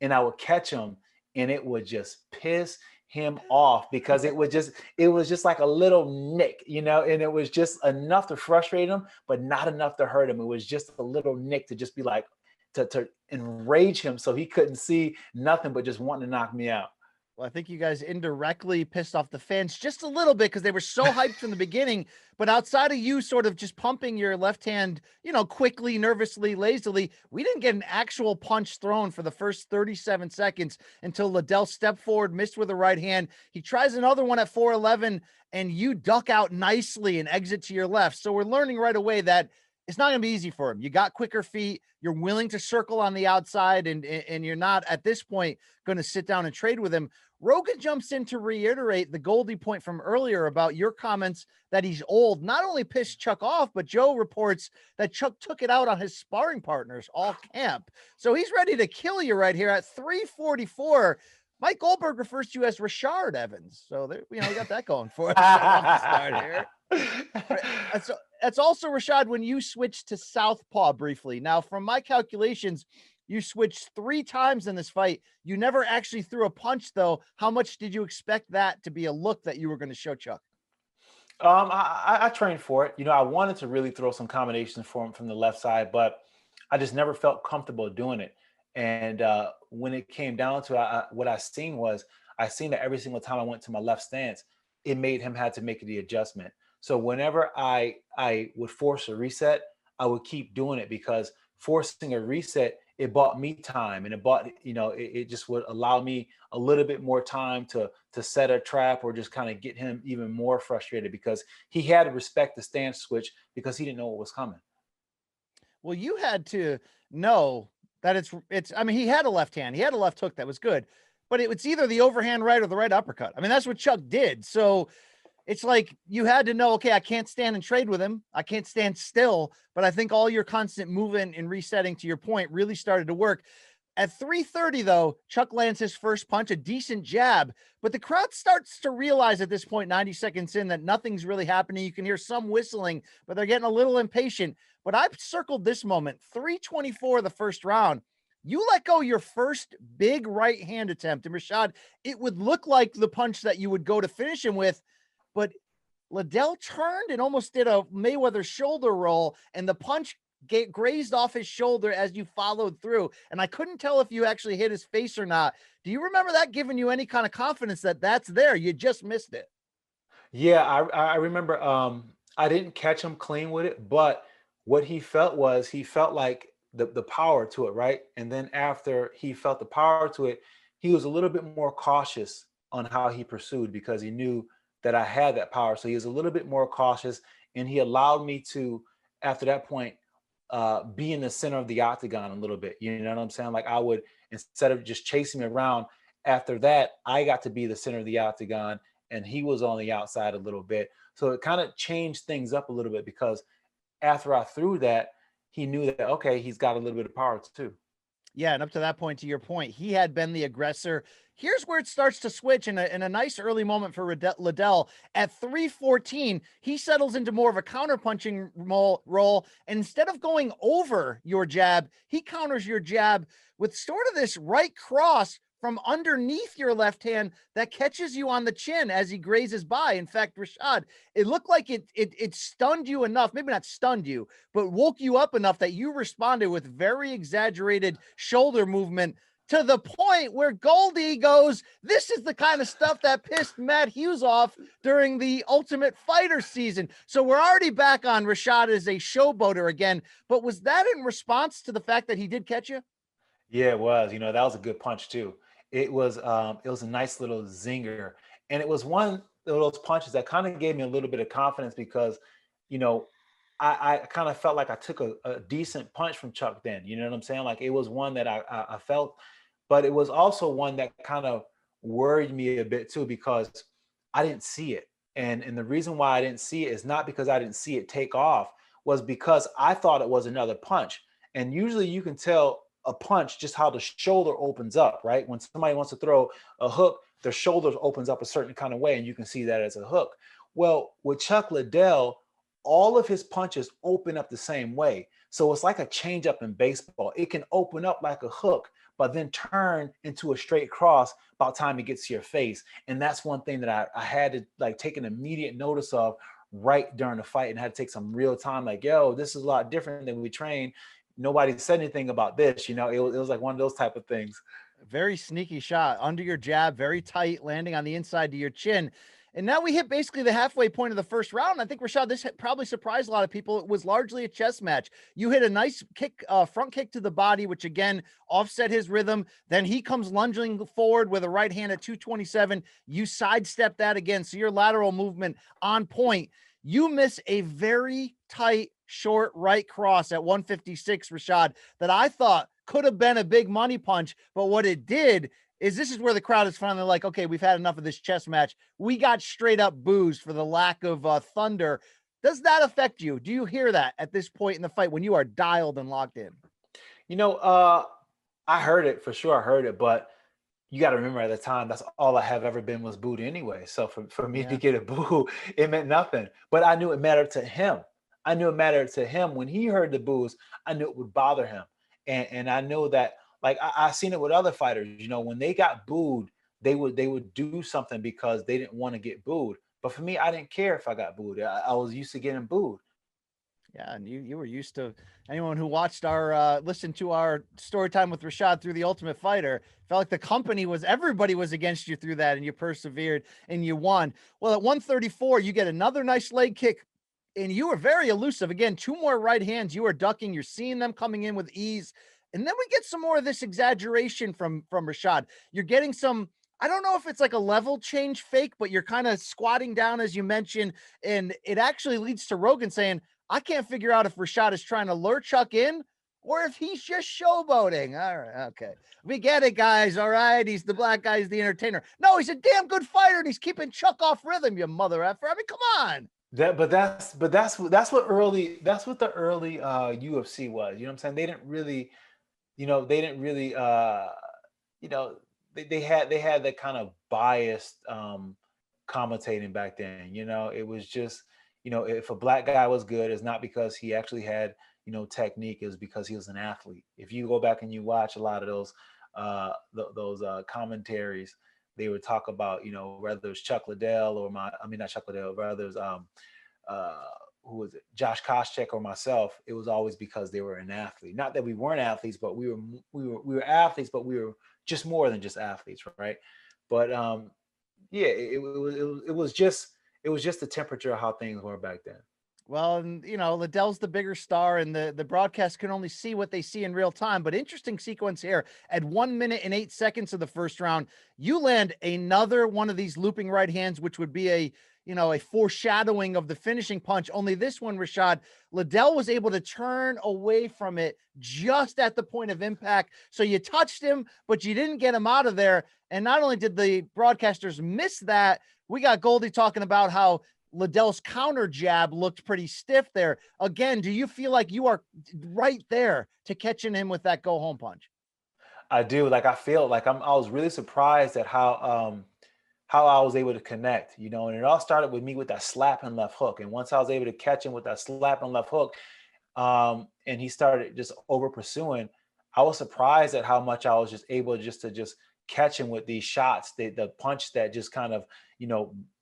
and I would catch him and it would just piss him off because it was just like a little nick, and it was just enough to frustrate him, but not enough to hurt him. It was just a little nick to just be like, to enrage him so he couldn't see nothing but just wanting to knock me out. Well, I think you guys indirectly pissed off the fans just a little bit because they were so hyped from the beginning. But outside of you sort of just pumping your left hand, quickly, nervously, lazily, we didn't get an actual punch thrown for the first 37 seconds until Liddell stepped forward, missed with a right hand. He tries another one at 4'11", and you duck out nicely and exit to your left. So we're learning right away that it's not going to be easy for him. You got quicker feet. You're willing to circle on the outside, and you're not at this point going to sit down and trade with him. Rogan jumps in to reiterate the Goldie point from earlier about your comments that he's old. Not only pissed Chuck off, but Joe reports that Chuck took it out on his sparring partners all camp. So he's ready to kill you right here at 344. Mike Goldberg refers to you as Rashad Evans. So there, we got that going for us off the start here. Right. That's also, Rashad, when you switched to southpaw briefly. Now, from my calculations, you switched 3 times in this fight. You never actually threw a punch, though. How much did you expect that to be a look that you were going to show Chuck? I trained for it. I wanted to really throw some combinations for him from the left side, but I just never felt comfortable doing it. And when it came down to it, what I seen was I seen that every single time I went to my left stance, it made him had to make the adjustment. So whenever I would force a reset, I would keep doing it because forcing a reset, it bought me time, and it bought, it just would allow me a little bit more time to set a trap or just kind of get him even more frustrated because he had to respect the stance switch because he didn't know what was coming. Well, you had to know that I mean, he had a left hand, he had a left hook that was good, but it was either the overhand right or the right uppercut. I mean, that's what Chuck did. So it's like you had to know, okay, I can't stand and trade with him. I can't stand still, but I think all your constant movement and resetting, to your point, really started to work. At 3:30, though, Chuck lands his first punch, a decent jab, but the crowd starts to realize at this point, 90 seconds in, that nothing's really happening. You can hear some whistling, but they're getting a little impatient. But I've circled this moment, 3:24 the first round. You let go your first big right hand attempt, and Rashad, it would look like the punch that you would go to finish him with, but Liddell turned and almost did a Mayweather shoulder roll, and the punch grazed off his shoulder as you followed through. And I couldn't tell if you actually hit his face or not. Do you remember that giving you any kind of confidence that that's there? You just missed it. Yeah, I remember I didn't catch him clean with it, but what he felt was he felt like the power to it, right? And then after he felt the power to it, he was a little bit more cautious on how he pursued because he knew that I had that power. So he was a little bit more cautious, and he allowed me to, after that point, be in the center of the octagon a little bit. You know what I'm saying? Like I would, instead of just chasing me around, after that, I got to be the center of the octagon and he was on the outside a little bit. So it kind of changed things up a little bit because after I threw that, he knew that, okay, he's got a little bit of power too. Yeah, and up to that point, to your point, he had been the aggressor. Here's where it starts to switch in a nice early moment for Liddell. At 3:14, he settles into more of a counterpunching role. And instead of going over your jab, he counters your jab with sort of this right cross from underneath your left hand that catches you on the chin as he grazes by. In fact, Rashad, it looked like it stunned you enough, maybe not stunned you, but woke you up enough that you responded with very exaggerated shoulder movement to the point where Goldie goes, this is the kind of stuff that pissed Matt Hughes off during the Ultimate Fighter season. So we're already back on Rashad as a showboater again, but was that in response to the fact that he did catch you? Yeah, it was. You know, that was a good punch too. It was a nice little zinger. And it was one of those punches that kind of gave me a little bit of confidence because, you know, I kind of felt like I took a decent punch from Chuck then. You know what I'm saying? Like it was one that I felt, but it was also one that kind of worried me a bit too because I didn't see it. And the reason why I didn't see it is not because I didn't see it take off, was because I thought it was another punch. And usually you can tell a punch just how the shoulder opens up, right? When somebody wants to throw a hook, their shoulder opens up a certain kind of way, and you can see that as a hook. Well, with Chuck Liddell, all of his punches open up the same way. So it's like a changeup in baseball. It can open up like a hook, but then turn into a straight cross about time it gets to your face. And that's one thing that I had to like take an immediate notice of right during the fight, and had to take some real time. Like, yo, this is a lot different than we train. Nobody said anything about this. You know, it was like one of those type of things. Very sneaky shot under your jab, very tight, landing on the inside to your chin. And now we hit basically the halfway point of the first round. I think, Rashad, this probably surprised a lot of people. It was largely a chess match. You hit a nice kick, front kick to the body, which again offset his rhythm. Then he comes lunging forward with a right hand at 227. You sidestep that again. So your lateral movement on point. You miss a very tight, short right cross at 156, Rashad, that I thought could have been a big money punch. But what it did is, this is where the crowd is finally like, okay, we've had enough of this chess match. We got straight up boozed for the lack of thunder. Does that affect you? Do you hear that at this point in the fight when you are dialed and locked in? You know, I heard it for sure. I heard it, but you got to remember at the time, that's all I have ever been was booed anyway. So for me to get a boo, it meant nothing. But I knew it mattered to him. I knew it mattered to him. When he heard the boos, I knew it would bother him. And I know that, like I seen it with other fighters, you know, when they got booed, they would do something because they didn't want to get booed. But for me, I didn't care if I got booed. I was used to getting booed. Yeah, and you were used to, anyone who watched our listened to our story time with Rashad through the Ultimate Fighter felt like the company was, everybody was against you through that, and you persevered and you won. Well, at 134, you get another nice leg kick, and you were very elusive. Again, two more right hands. You are ducking. You're seeing them coming in with ease, and then we get some more of this exaggeration from Rashad. You're getting some. I don't know if it's like a level change fake, but you're kind of squatting down as you mentioned, and it actually leads to Rogan saying, I can't figure out if Rashad is trying to lure Chuck in or if he's just showboating. All right. Okay. We get it, guys. All right. He's the black guy. He's the entertainer. No, he's a damn good fighter and he's keeping Chuck off rhythm, you mother effer. I mean, come on. That's what the early UFC was. You know what I'm saying? They didn't really, they didn't really you know, they had that kind of biased commentating back then. It was just, if a black guy was good, it's not because he actually had, technique, it was because he was an athlete. If you go back and you watch a lot of those commentaries, they would talk about, whether it's Chuck Liddell or not Chuck Liddell, whether it's who was it, Josh Koscheck or myself, it was always because they were an athlete. Not that we weren't athletes, but we were athletes, but we were just more than just athletes, right? But yeah, it was just the temperature of how things were back then. Well, and Liddell's the bigger star, and the broadcast can only see what they see in real time. But interesting sequence here. At 1 minute and 8 seconds of the first round, you land another one of these looping right hands, which would be a foreshadowing of the finishing punch. Only this one, Rashad, Liddell was able to turn away from it just at the point of impact. So you touched him, but you didn't get him out of there. And not only did the broadcasters miss that, we got Goldie talking about how Liddell's counter jab looked pretty stiff there. Again, do you feel like you are right there to catching him with that go home punch? I do. Like, I feel like I was really surprised at how I was able to connect, and it all started with me with that slapping left hook. And once I was able to catch him with that slapping left hook, and he started just over pursuing, I was surprised at how much I was just able to catch him with these shots, the punch that just kind of,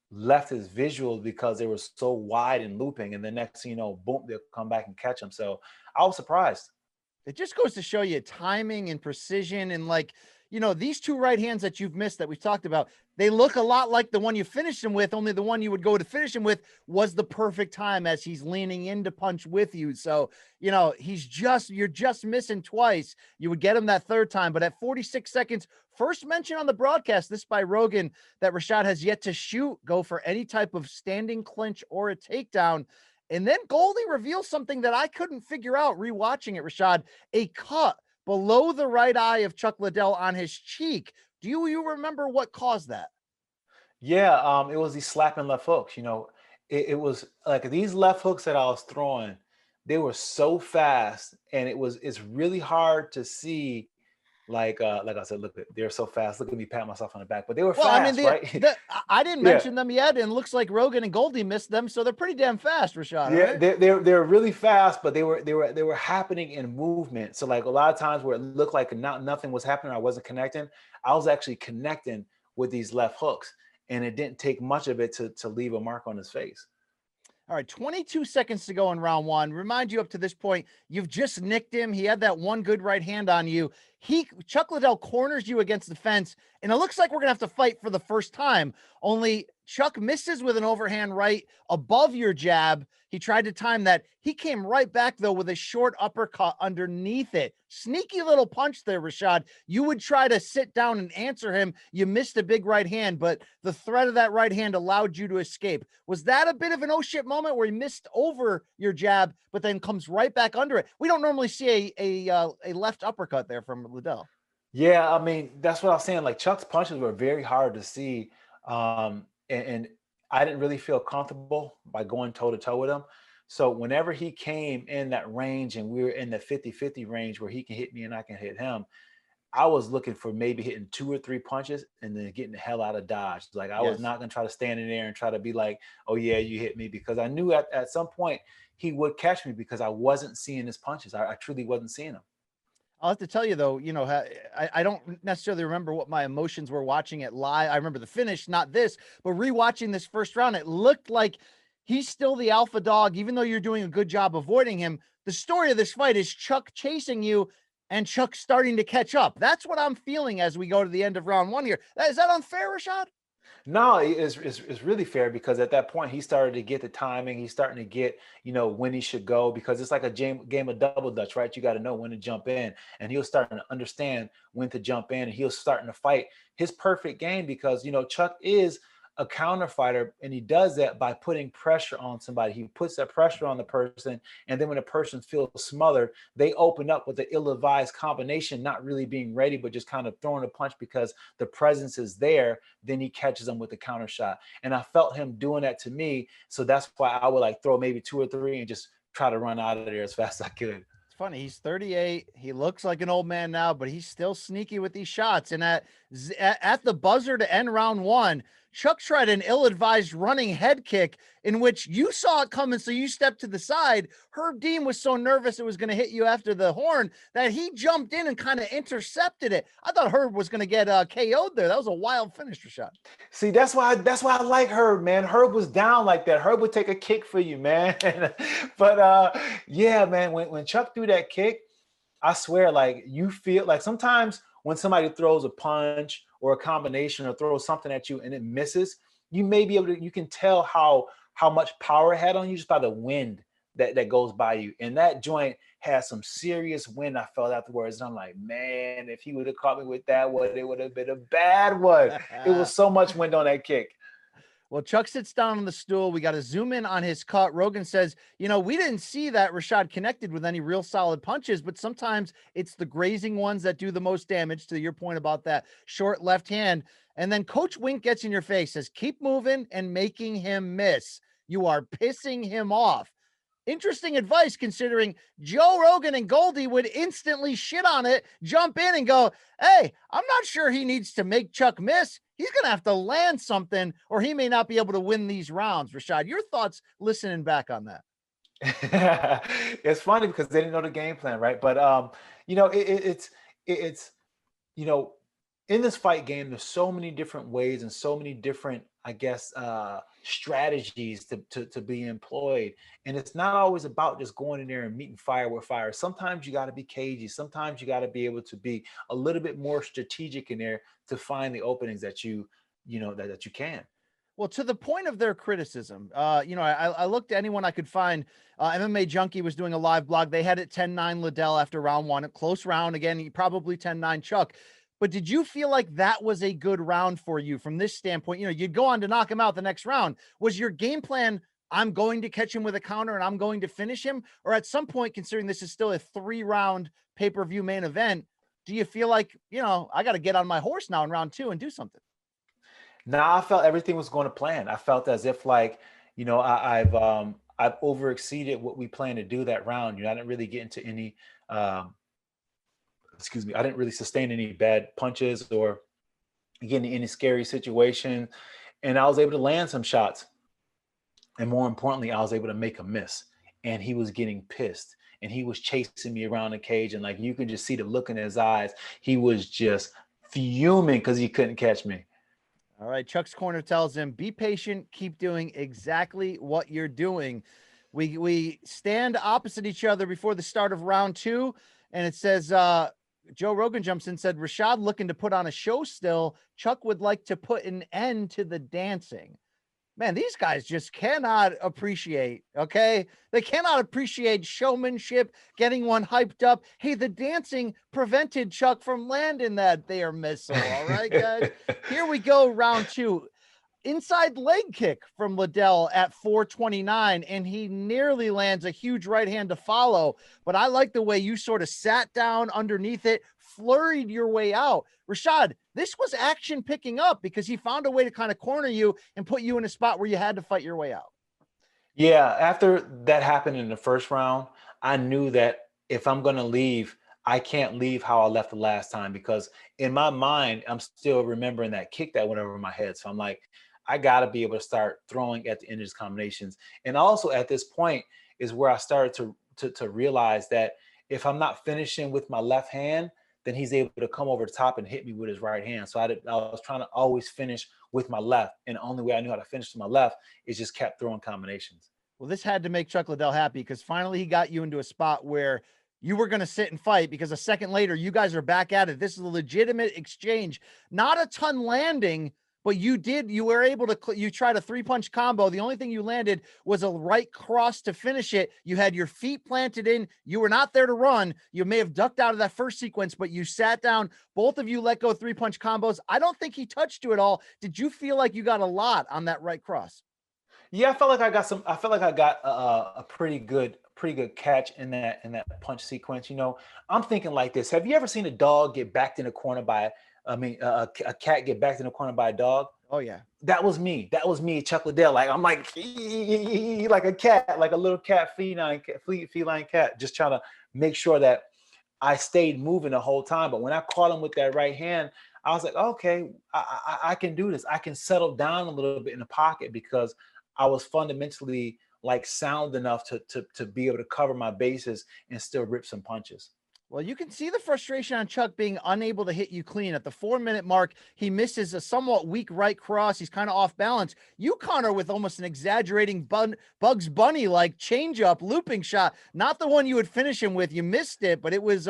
left his visuals because they were so wide and looping. And the next thing you know, boom, they'll come back and catch him. So I was surprised. It just goes to show you timing and precision. And these two right hands that you've missed that we've talked about, they look a lot like the one you finished him with, only the one you would go to finish him with was the perfect time as he's leaning in to punch with you. So, you're just missing twice. You would get him that third time, but at 46 seconds, first mention on the broadcast, this by Rogan, that Rashad has yet to go for any type of standing clinch or a takedown. And then Goldie reveals something that I couldn't figure out rewatching it, Rashad, a cut below the right eye of Chuck Liddell on his cheek. Do you remember what caused that? Yeah, it was these slapping left hooks. It was like these left hooks that I was throwing, they were so fast, and it's really hard to see. Like I said, look, they're so fast. Look at me pat myself on the back, but they were fast, right? I didn't mention them yet, and it looks like Rogan and Goldie missed them, so they're pretty damn fast, Rashad. Yeah, right? they're really fast, but they were happening in movement. So like a lot of times where it looked like nothing was happening, I wasn't connecting. I was actually connecting with these left hooks, and it didn't take much of it to leave a mark on his face. All right, 22 seconds to go in round one. Remind you, up to this point, you've just nicked him. He had that one good right hand on you. Chuck Liddell corners you against the fence, and it looks like we're going to have to fight for the first time. Only Chuck misses with an overhand right above your jab. He tried to time that. He came right back, though, with a short uppercut underneath it. Sneaky little punch there, Rashad. You would try to sit down and answer him. You missed a big right hand, but the threat of that right hand allowed you to escape. Was that a bit of an oh shit moment where he missed over your jab, but then comes right back under it? We don't normally see a left uppercut there from Liddell. Yeah, I mean, that's what I was saying. Like, Chuck's punches were very hard to see. And I didn't really feel comfortable by going toe to toe with him. So whenever he came in that range and we were in the 50-50 range where he can hit me and I can hit him, I was looking for maybe hitting 2 or 3 punches and then getting the hell out of Dodge. Like, I was not going to try to stand in there and try to be like, oh yeah, you hit me, because I knew at some point he would catch me because I wasn't seeing his punches. I truly wasn't seeing them. I'll have to tell you, though, I don't necessarily remember what my emotions were watching it live. I remember the finish, not this, but rewatching this first round, it looked like he's still the alpha dog, even though you're doing a good job avoiding him. The story of this fight is Chuck chasing you and Chuck starting to catch up. That's what I'm feeling as we go to the end of round one here. Is that unfair, Rashad? No, it's really fair because at that point he started to get the timing. He's starting to get, when he should go, because it's like a game of double dutch, right? You got to know when to jump in, and he was starting to understand when to jump in, and he was starting to fight his perfect game because, Chuck is a counter fighter, and he does that by putting pressure on somebody. He puts that pressure on the person, and then when a person feels smothered, they open up with an ill-advised combination, not really being ready, but just kind of throwing a punch because the presence is there. Then he catches them with the counter shot, and I felt him doing that to me. So that's why I would like throw maybe 2 or 3 and just try to run out of there as fast as I could. It's funny. He's 38. He looks like an old man now, but he's still sneaky with these shots. And at the buzzer to end round one, Chuck tried an ill-advised running head kick in which you saw it coming, so you stepped to the side. Herb Dean was so nervous it was going to hit you after the horn that he jumped in and kind of intercepted it. I thought Herb was going to get KO'd there. That was a wild finish, Rashad. See, that's why I like Herb, man. Herb was down like that. Herb would take a kick for you, man. But yeah, man, when Chuck threw that kick, I swear, like, you feel like sometimes when somebody throws a punch or a combination or throws something at you and it misses, you may be able to, you can tell how much power it had on you just by the wind that goes by you. And that joint had some serious wind, I felt afterwards. And I'm like, man, if he would have caught me with that one, it would have been a bad one. It was so much wind on that kick. Well, Chuck sits down on the stool. We got to zoom in on his cut. Rogan says, we didn't see that Rashad connected with any real solid punches, but sometimes it's the grazing ones that do the most damage, to your point about that short left hand. And then Coach Wink gets in your face, says, keep moving and making him miss. You are pissing him off. Interesting advice, considering Joe Rogan and Goldie would instantly shit on it, jump in and go, hey, I'm not sure he needs to make Chuck miss. He's going to have to land something or he may not be able to win these rounds. Rashad, your thoughts listening back on that? It's funny because they didn't know the game plan, right? But, it's in this fight game, there's so many different ways and so many different, I guess, strategies to be employed. And it's not always about just going in there and meeting fire with fire. Sometimes you got to be cagey. Sometimes you got to be able to be a little bit more strategic in there to find the openings that you can. Well, to the point of their criticism, I looked at anyone I could find. MMA Junkie was doing a live blog. They had it 10-9 Liddell after round one, a close round. Again, he probably 10-9 Chuck. But did you feel like that was a good round for you from this standpoint? You'd go on to knock him out the next round. Was your game plan, I'm going to catch him with a counter and I'm going to finish him? Or at some point, considering this is still a 3-round pay-per-view main event, do you feel like, I got to get on my horse now in round 2 and do something? No, I felt everything was going to plan. I felt as if like, I've overexceeded what we planned to do that round. I didn't really get into any, I didn't really sustain any bad punches or get into any scary situation. And I was able to land some shots. And more importantly, I was able to make a miss. And he was getting pissed. And he was chasing me around the cage. And like, you can just see the look in his eyes. He was just fuming because he couldn't catch me. All right. Chuck's Corner tells him, be patient. Keep doing exactly what you're doing. We stand opposite each other before the start of round 2. And it says, Joe Rogan jumps in, said, Rashad looking to put on a show still. Chuck would like to put an end to the dancing. Man, these guys just cannot appreciate, okay? They cannot appreciate showmanship, getting one hyped up. Hey, the dancing prevented Chuck from landing that there missile, all right, guys? Here we go, round 2. Inside leg kick from Liddell at 429, and he nearly lands a huge right hand to follow. But I like the way you sort of sat down underneath it, flurried your way out. Rashad, this was action picking up because he found a way to kind of corner you and put you in a spot where you had to fight your way out. Yeah, after that happened in the first round, I knew that if I'm going to leave, I can't leave how I left the last time, because in my mind, I'm still remembering that kick that went over my head. So I'm like, I got to be able to start throwing at the end of these combinations. And also at this point is where I started to realize that if I'm not finishing with my left hand, then he's able to come over the top and hit me with his right hand. So I was trying to always finish with my left. And the only way I knew how to finish with my left is just kept throwing combinations. Well, this had to make Chuck Liddell happy because finally he got you into a spot where you were going to sit and fight, because a second later, you guys are back at it. This is a legitimate exchange, not a ton landing, but you were able to, you tried a 3-punch combo. The only thing you landed was a right cross to finish it. You had your feet planted in. You were not there to run. You may have ducked out of that first sequence, but you sat down. Both of you let go 3-punch combos. I don't think he touched you at all. Did you feel like you got a lot on that right cross? Yeah, I felt like I got some. I felt like I got a pretty good catch in that punch sequence. You know, I'm thinking like this. Have you ever seen a dog get backed in a corner by? A cat get backed in a corner by a dog? Oh yeah, that was me. That was me, Chuck Liddell. Like I'm like a cat, like a little cat, feline cat, just trying to make sure that I stayed moving the whole time. But when I caught him with that right hand, I was like, okay, I can do this. I can settle down a little bit in the pocket because I was fundamentally like sound enough to be able to cover my bases and still rip some punches. Well, you can see the frustration on Chuck being unable to hit you clean. At the 4-minute mark, he misses a somewhat weak right cross. He's kind of off balance. You counter with almost an exaggerating Bugs Bunny-like changeup looping shot. Not the one you would finish him with. You missed it, but it was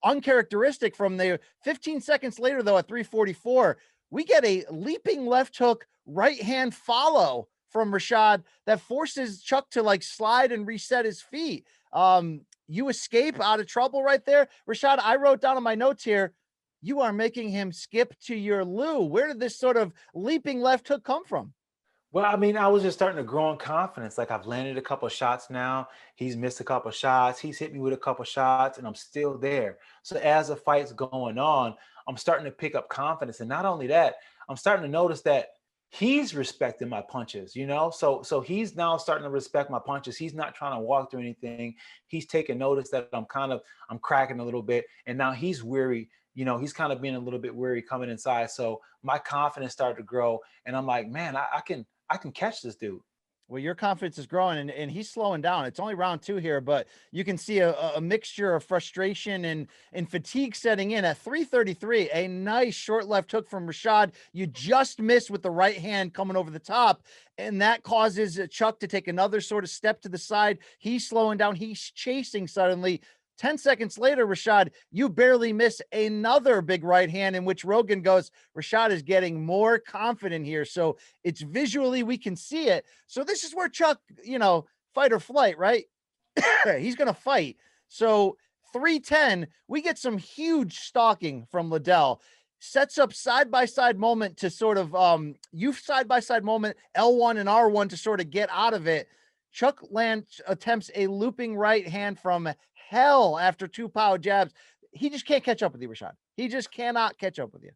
uncharacteristic from there. 15 seconds later, though, at 3:44, we get a leaping left hook right hand follow from Rashad that forces Chuck to like slide and reset his feet. You escape out of trouble right there. Rashad, I wrote down on my notes here, you are making him skip to your loo. Where did this sort of leaping left hook come from? Well, I mean, I was just starting to grow in confidence. Like I've landed a couple of shots now. He's missed a couple of shots. He's hit me with a couple of shots, and I'm still there. So as the fight's going on, I'm starting to pick up confidence. And not only that, I'm starting to notice that he's respecting my punches, you know? So he's now starting to respect my punches. He's not trying to walk through anything. He's taking notice that I'm cracking a little bit. And now he's weary, you know, he's kind of being a little bit weary coming inside. So my confidence started to grow. And I'm like, man, I can catch this dude. Well, your confidence is growing, and he's slowing down. It's only round 2 here, but you can see a mixture of frustration and fatigue setting in. At 3:33, a nice short left hook from Rashad. You just missed with the right hand coming over the top, and that causes Chuck to take another sort of step to the side. He's slowing down. He's chasing suddenly. 10 seconds later, Rashad, you barely miss another big right hand in which Rogan goes, Rashad is getting more confident here. So it's visually, we can see it. So this is where Chuck, you know, fight or flight, right? He's going to fight. So 3:10, we get some huge stalking from Liddell. Sets up side-by-side moment to sort of, side-by-side moment, L1 and R1 to sort of get out of it. Chuck attempts a looping right hand from hell after 2 power jabs. He just can't catch up with you, Rashad. He just cannot catch up with you.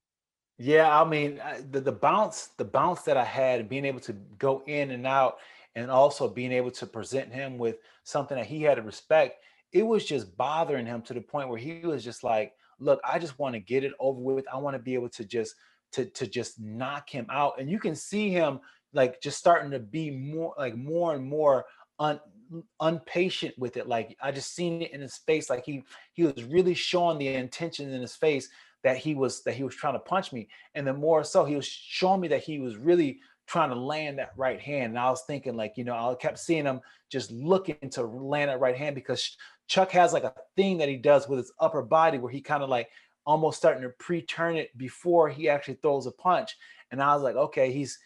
Yeah, I mean, the bounce that I had, being able to go in and out, and also being able to present him with something that he had to respect, it was just bothering him to the point where he was just like, look, I just want to get it over with. I want to be able to just knock him out. And you can see him like just starting to be more and more unpatient with it. Like I just seen it in his face. Like he was really showing the intention in his face that he was trying to punch me. And the more so, he was showing me that he was really trying to land that right hand. And I was thinking, like, you know, I kept seeing him just looking to land that right hand, because Chuck has like a thing that he does with his upper body where he kind of like almost starting to pre-turn it before he actually throws a punch. And I was like, okay, he's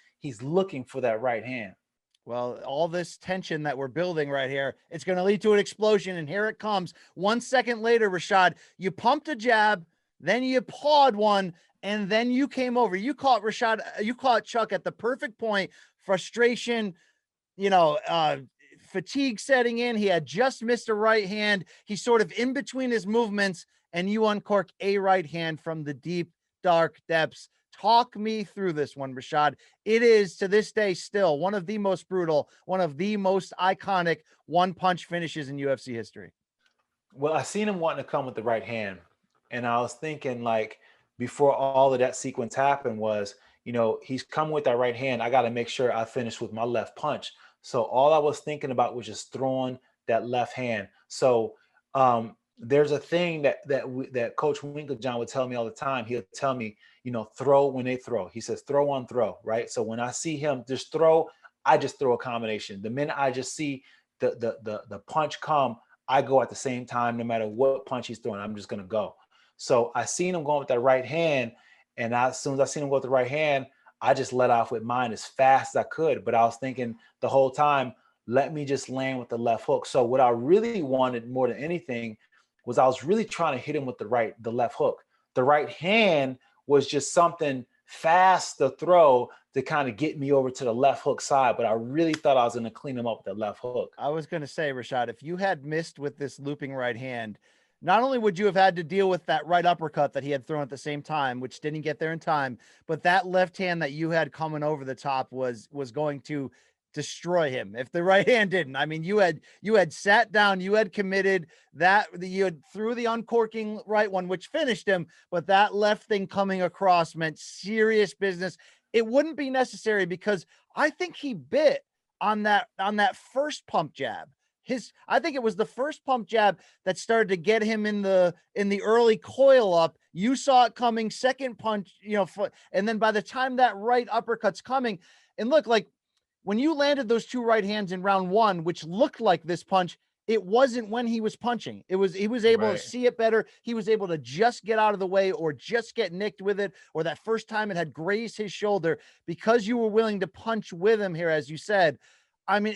looking for that right hand. Well, all this tension that we're building right here, it's going to lead to an explosion, and here it comes. 1 second later, Rashad, you pumped a jab, then you pawed one, and then you came over. You caught Chuck at the perfect point. Frustration, you know, fatigue setting in. He had just missed a right hand. He's sort of in between his movements, and you uncork a right hand from the deep, dark depths. Talk me through this one, Rashad. It is, to this day, still one of the most brutal, one of the most iconic one-punch finishes in UFC history. Well, I seen him wanting to come with the right hand, and I was thinking, like, before all of that sequence happened was, you know, he's coming with that right hand. I got to make sure I finish with my left punch. So all I was thinking about was just throwing that left hand. So there's a thing that Coach Winkeljohn would tell me all the time. He'll tell me, throw when they throw. He says, throw on throw, right? So when I see him just throw, I just throw a combination. The minute I just see the punch come, I go at the same time, no matter what punch he's throwing. I'm just gonna go. So I seen him going with that right hand, and as soon as I seen him go with the right hand, I just let off with mine as fast as I could. But I was thinking the whole time, let me just land with the left hook. So what I really wanted more than anything was I was really trying to hit him with the left hook. The right hand was just something fast to throw to kind of get me over to the left hook side. But I really thought I was going to clean him up with the left hook. I was going to say, Rashad, if you had missed with this looping right hand, not only would you have had to deal with that right uppercut that he had thrown at the same time, which didn't get there in time, but that left hand that you had coming over the top was going to destroy him if the right hand didn't. I mean, you had sat down, you had committed that, you had threw the uncorking right one, which finished him, but that left thing coming across meant serious business. It wouldn't be necessary because I think he bit on that first pump jab. I think it was the first pump jab that started to get him in the early coil up. You saw it coming, second punch, and then by the time that right uppercut's coming, and look, like when you landed those two right hands in round one, which looked like this punch, it wasn't when he was punching. He was able to see it better. He was able to just get out of the way or just get nicked with it, or that first time it had grazed his shoulder, because you were willing to punch with him here, as you said. I mean,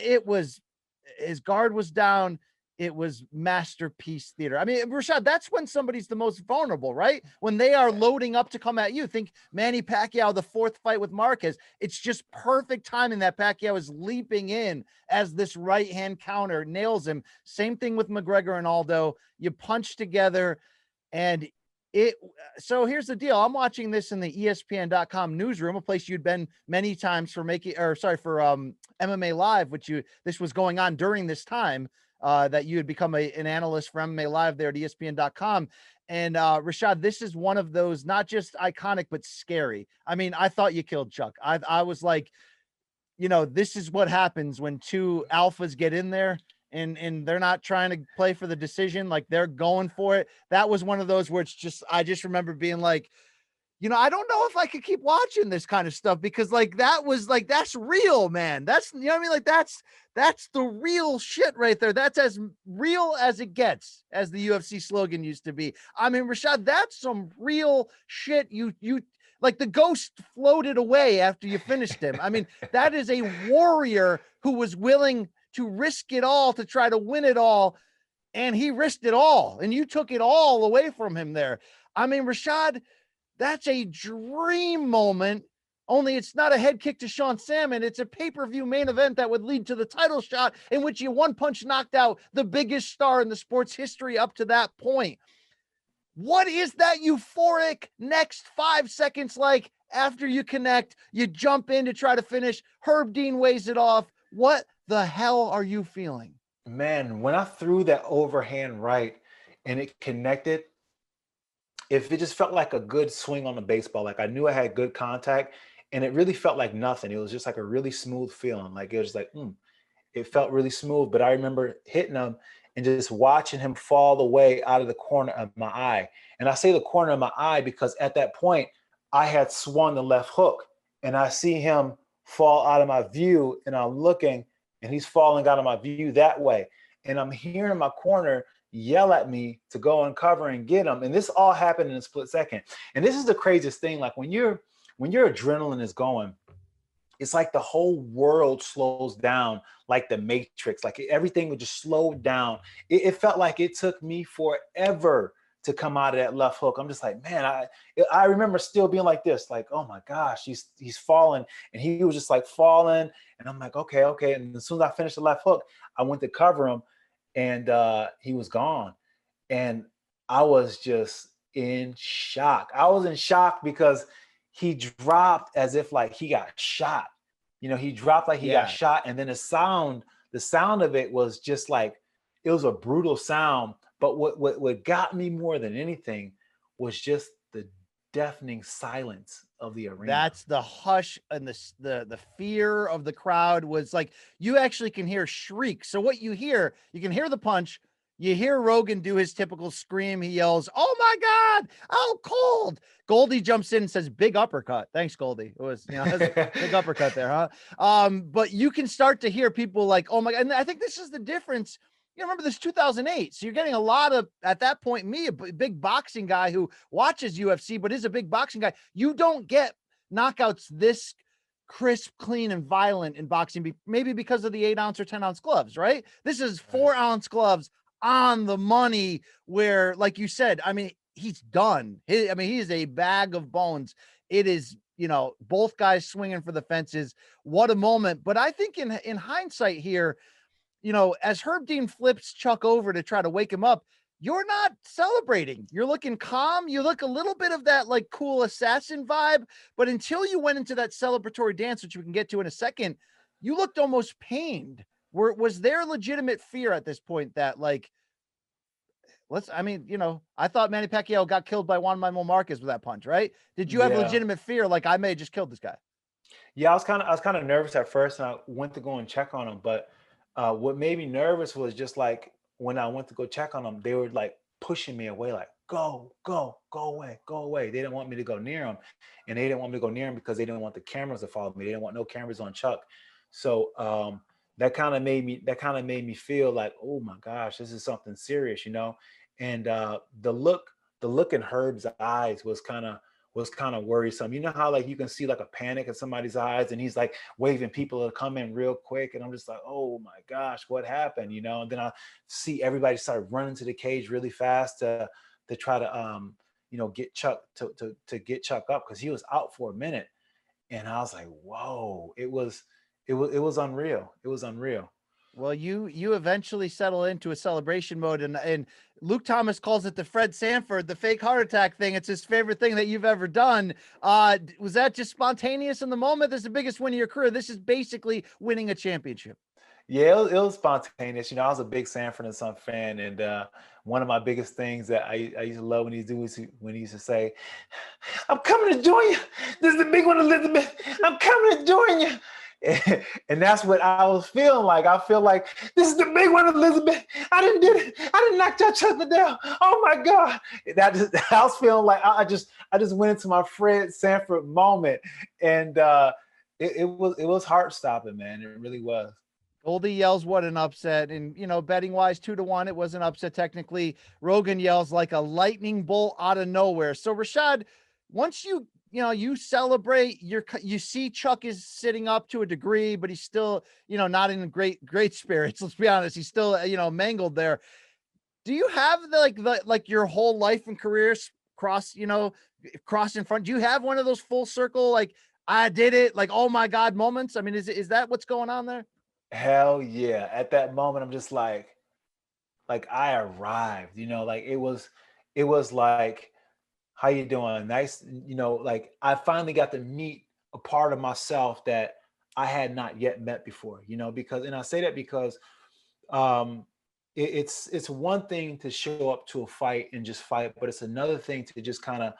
his guard was down. It was masterpiece theater. I mean, Rashad, that's when somebody's the most vulnerable, right? When they are loading up to come at you. Think Manny Pacquiao, the fourth fight with Marquez. It's just perfect timing that Pacquiao is leaping in as this right hand counter nails him. Same thing with McGregor and Aldo. You punch together, and so here's the deal. I'm watching this in the ESPN.com newsroom, a place you'd been many times for MMA Live, this was going on during this time. That you had become an analyst for MMA Live there at ESPN.com. And Rashad, this is one of those not just iconic, but scary. I mean, I thought you killed Chuck. I was like, this is what happens when two alphas get in there and they're not trying to play for the decision. Like, they're going for it. That was one of those where I just remember being like, I don't know if I could keep watching this kind of stuff, because that's real, man. That's, what I mean? Like, that's the real shit right there. That's as real as it gets, as the UFC slogan used to be. I mean, Rashad, that's some real shit. You like, the ghost floated away after you finished him. I mean, that is a warrior who was willing to risk it all to try to win it all. And he risked it all, and you took it all away from him there. I mean, Rashad, that's a dream moment, only it's not a head kick to Sean Salmon. It's a pay-per-view main event that would lead to the title shot, in which you one punch knocked out the biggest star in the sport's history up to that point. What is that euphoric next 5 seconds like after you connect? You jump in to try to finish. Herb Dean weighs it off. What the hell are you feeling? Man, when I threw that overhand right and it connected, if it just felt like a good swing on the baseball, like I knew I had good contact, and it really felt like nothing. It was just like a really smooth feeling. Like, it was like, it felt really smooth. But I remember hitting him and just watching him fall away out of the corner of my eye. And I say the corner of my eye because at that point I had swung the left hook, and I see him fall out of my view, and I'm looking, and he's falling out of my view that way. And I'm hearing my corner yell at me to go and cover and get him. And this all happened in a split second. And this is the craziest thing. Like, when your adrenaline is going, it's like the whole world slows down, like the Matrix. Like, everything would just slow down. It felt like it took me forever to come out of that left hook. I'm just like, man, I remember still being like this, like, oh my gosh, he's falling. And he was just like falling. And I'm like, okay. And as soon as I finished the left hook, I went to cover him, and he was gone. And I was just in shock. I was in shock because he dropped as if like he got shot. He dropped like he got shot. And then the sound of it was just like, it was a brutal sound. But what got me more than anything was just the deafening silence of the arena. That's the hush and the fear of the crowd was like, you actually can hear shrieks. So what you can hear the punch, You hear Rogan do his typical scream. He yells, "Oh my God, oh cold." Goldie jumps in and says, "Big uppercut." Thanks, Goldie. It was, that's a big uppercut there, huh? But you can start to hear people like, "Oh my God." And I think this is the difference. You remember this 2008. So you're getting a lot of, at that point, me, a big boxing guy who watches UFC, but is a big boxing guy. You don't get knockouts this crisp, clean, and violent in boxing, maybe because of the 8-ounce or 10-ounce gloves, right? This is 4-ounce gloves on the money, where, like you said, I mean, he's done. He is a bag of bones. It is, both guys swinging for the fences. What a moment. But I think in hindsight here, as Herb Dean flips Chuck over to try to wake him up, you're not celebrating. You're looking calm. You look a little bit of that like cool assassin vibe, but until you went into that celebratory dance, which we can get to in a second, you looked almost pained. Was there legitimate fear at this point that like, I thought Manny Pacquiao got killed by Juan Manuel Marquez with that punch, right? Did you have legitimate fear? Like, I may have just killed this guy. Yeah, I was kind of nervous at first, and I went to go and check on him. But what made me nervous was just like when I went to go check on him, they were like pushing me away, like go away, go away. They didn't want me to go near him, and they didn't want me to go near him because they didn't want the cameras to follow me. They didn't want no cameras on Chuck. So that kind of made me feel like, oh my gosh, this is something serious, And the look in Herb's eyes was kind of worrisome. You know how like you can see like a panic in somebody's eyes, and he's like waving people to come in real quick, and I'm just like, oh my gosh, what happened? And then I see everybody start running to the cage really fast to try to get Chuck to get Chuck up, because he was out for a minute, and I was like, whoa, it was unreal. It was unreal. Well, you eventually settle into a celebration mode, and Luke Thomas calls it the Fred Sanford, the fake heart attack thing. It's his favorite thing that you've ever done. Was that just spontaneous in the moment? This is the biggest win of your career. This is basically winning a championship. Yeah, it was spontaneous. I was a big Sanford and Son fan, and one of my biggest things that I used to love when he used to say, "I'm coming to join you. This is the big one, Elizabeth. I'm coming to join you." And that's what I was feeling like. I feel like this is the big one, Elizabeth. I didn't knock out Chuck Liddell. Oh my God. I was feeling like I just went into my Fred Sanford moment. And it was heart stopping, man. It really was. Goldie yells, "What an upset." And, betting wise, 2-1, it was an upset technically. Rogan yells like a lightning bolt out of nowhere. So Rashad, once you celebrate, you see Chuck is sitting up to a degree, but he's still, not in great spirits. Let's be honest. He's still, mangled there. Do you have the your whole life and career cross in front? Do you have one of those full circle, like, I did it, like, oh my God moments? I mean, is that what's going on there? Hell yeah. At that moment, I'm just like I arrived, like it was like, how you doing? Nice. Like I finally got to meet a part of myself that I had not yet met before, because, and I say that because it's one thing to show up to a fight and just fight, but it's another thing to just kind of,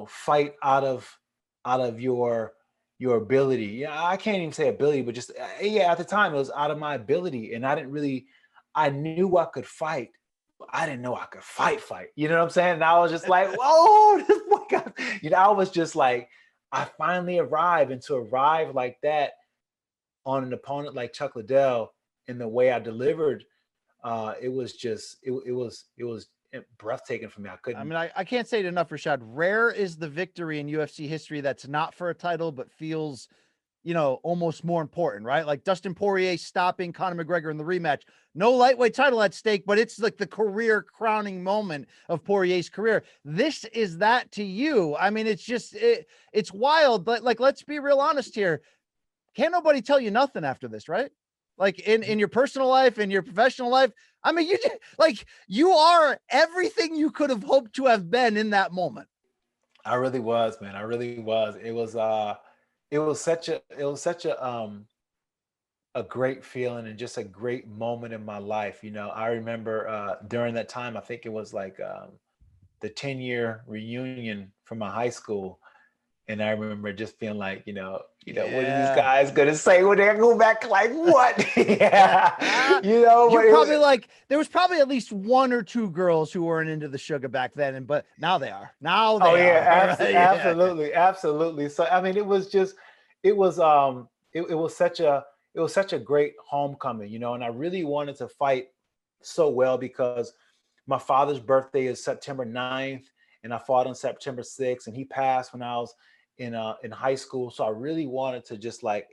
fight out of your ability. Yeah, I can't even say ability, but just, at the time it was out of my ability, and I knew I could fight. I didn't know I could fight. You know what I'm saying? And I was just like, whoa, this boy got, I was just like, I finally arrived, and to arrive like that on an opponent like Chuck Liddell in the way I delivered, it was breathtaking for me. I couldn't. I mean, I can't say it enough, Rashad. Rare is the victory in UFC history that's not for a title, but feels, almost more important, right? Like Dustin Poirier stopping Conor McGregor in the rematch. No lightweight title at stake, but it's like the career crowning moment of Poirier's career. This is that to you. I mean, it's just, it's wild, but like, let's be real honest here. Can't nobody tell you nothing after this, right? Like in your personal life, in your professional life. I mean, you are everything you could have hoped to have been in that moment. I really was, man. I really was. It was such a great feeling and just a great moment in my life. I remember during that time, I think it was like the 10-year reunion from my high school. And I remember just being like, what are these Yeah. guys gonna say when they go back? Like what? Yeah, You're but probably like, there was probably at least one or two girls who weren't into the Suga back then, but now they are. Now they oh yeah, are. Right? Yeah. absolutely. So I mean, it was it was such a great homecoming, and I really wanted to fight so well because my father's birthday is September 9th, and I fought on September 6th, and he passed when I was in high school. So I really wanted to just like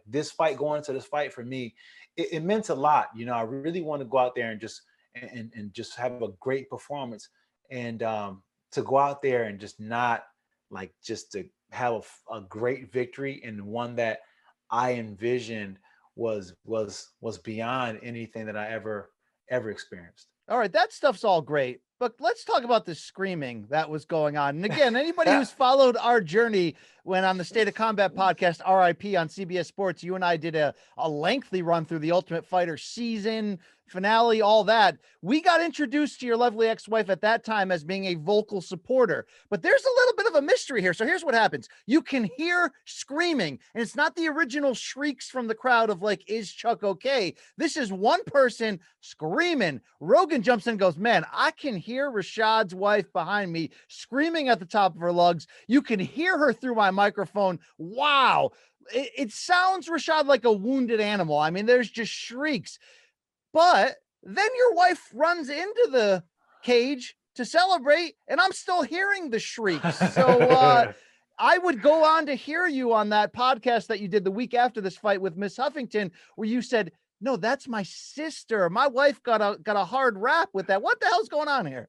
this fight, going into this fight for me, it meant a lot. I really want to go out there and just have a great performance, and to go out there and just not like just to have a great victory, and one that I envisioned was beyond anything that I ever experienced. All right, that stuff's all great, but let's talk about the screaming that was going on. And again, anybody who's followed our journey when on the State of Combat podcast, RIP on CBS Sports, you and I did a lengthy run through the Ultimate Fighter season finale, all that. We got introduced to your lovely ex-wife at that time as being a vocal supporter, but there's a little bit of a mystery here. So here's what happens. You can hear screaming, and it's not the original shrieks from the crowd of like, is Chuck okay? This is one person screaming. Rogan jumps in and goes, man, I can hear Rashad's wife behind me screaming at the top of her lungs. You can hear her through my microphone. Wow. It sounds, Rashad, like a wounded animal. I mean, there's just shrieks. But then your wife runs into the cage to celebrate, and I'm still hearing the shrieks. So I would go on to hear you on that podcast that you did the week after this fight with Miss Huffington, where you said, no, that's my sister. My wife got a hard rap with that. What the hell's going on here?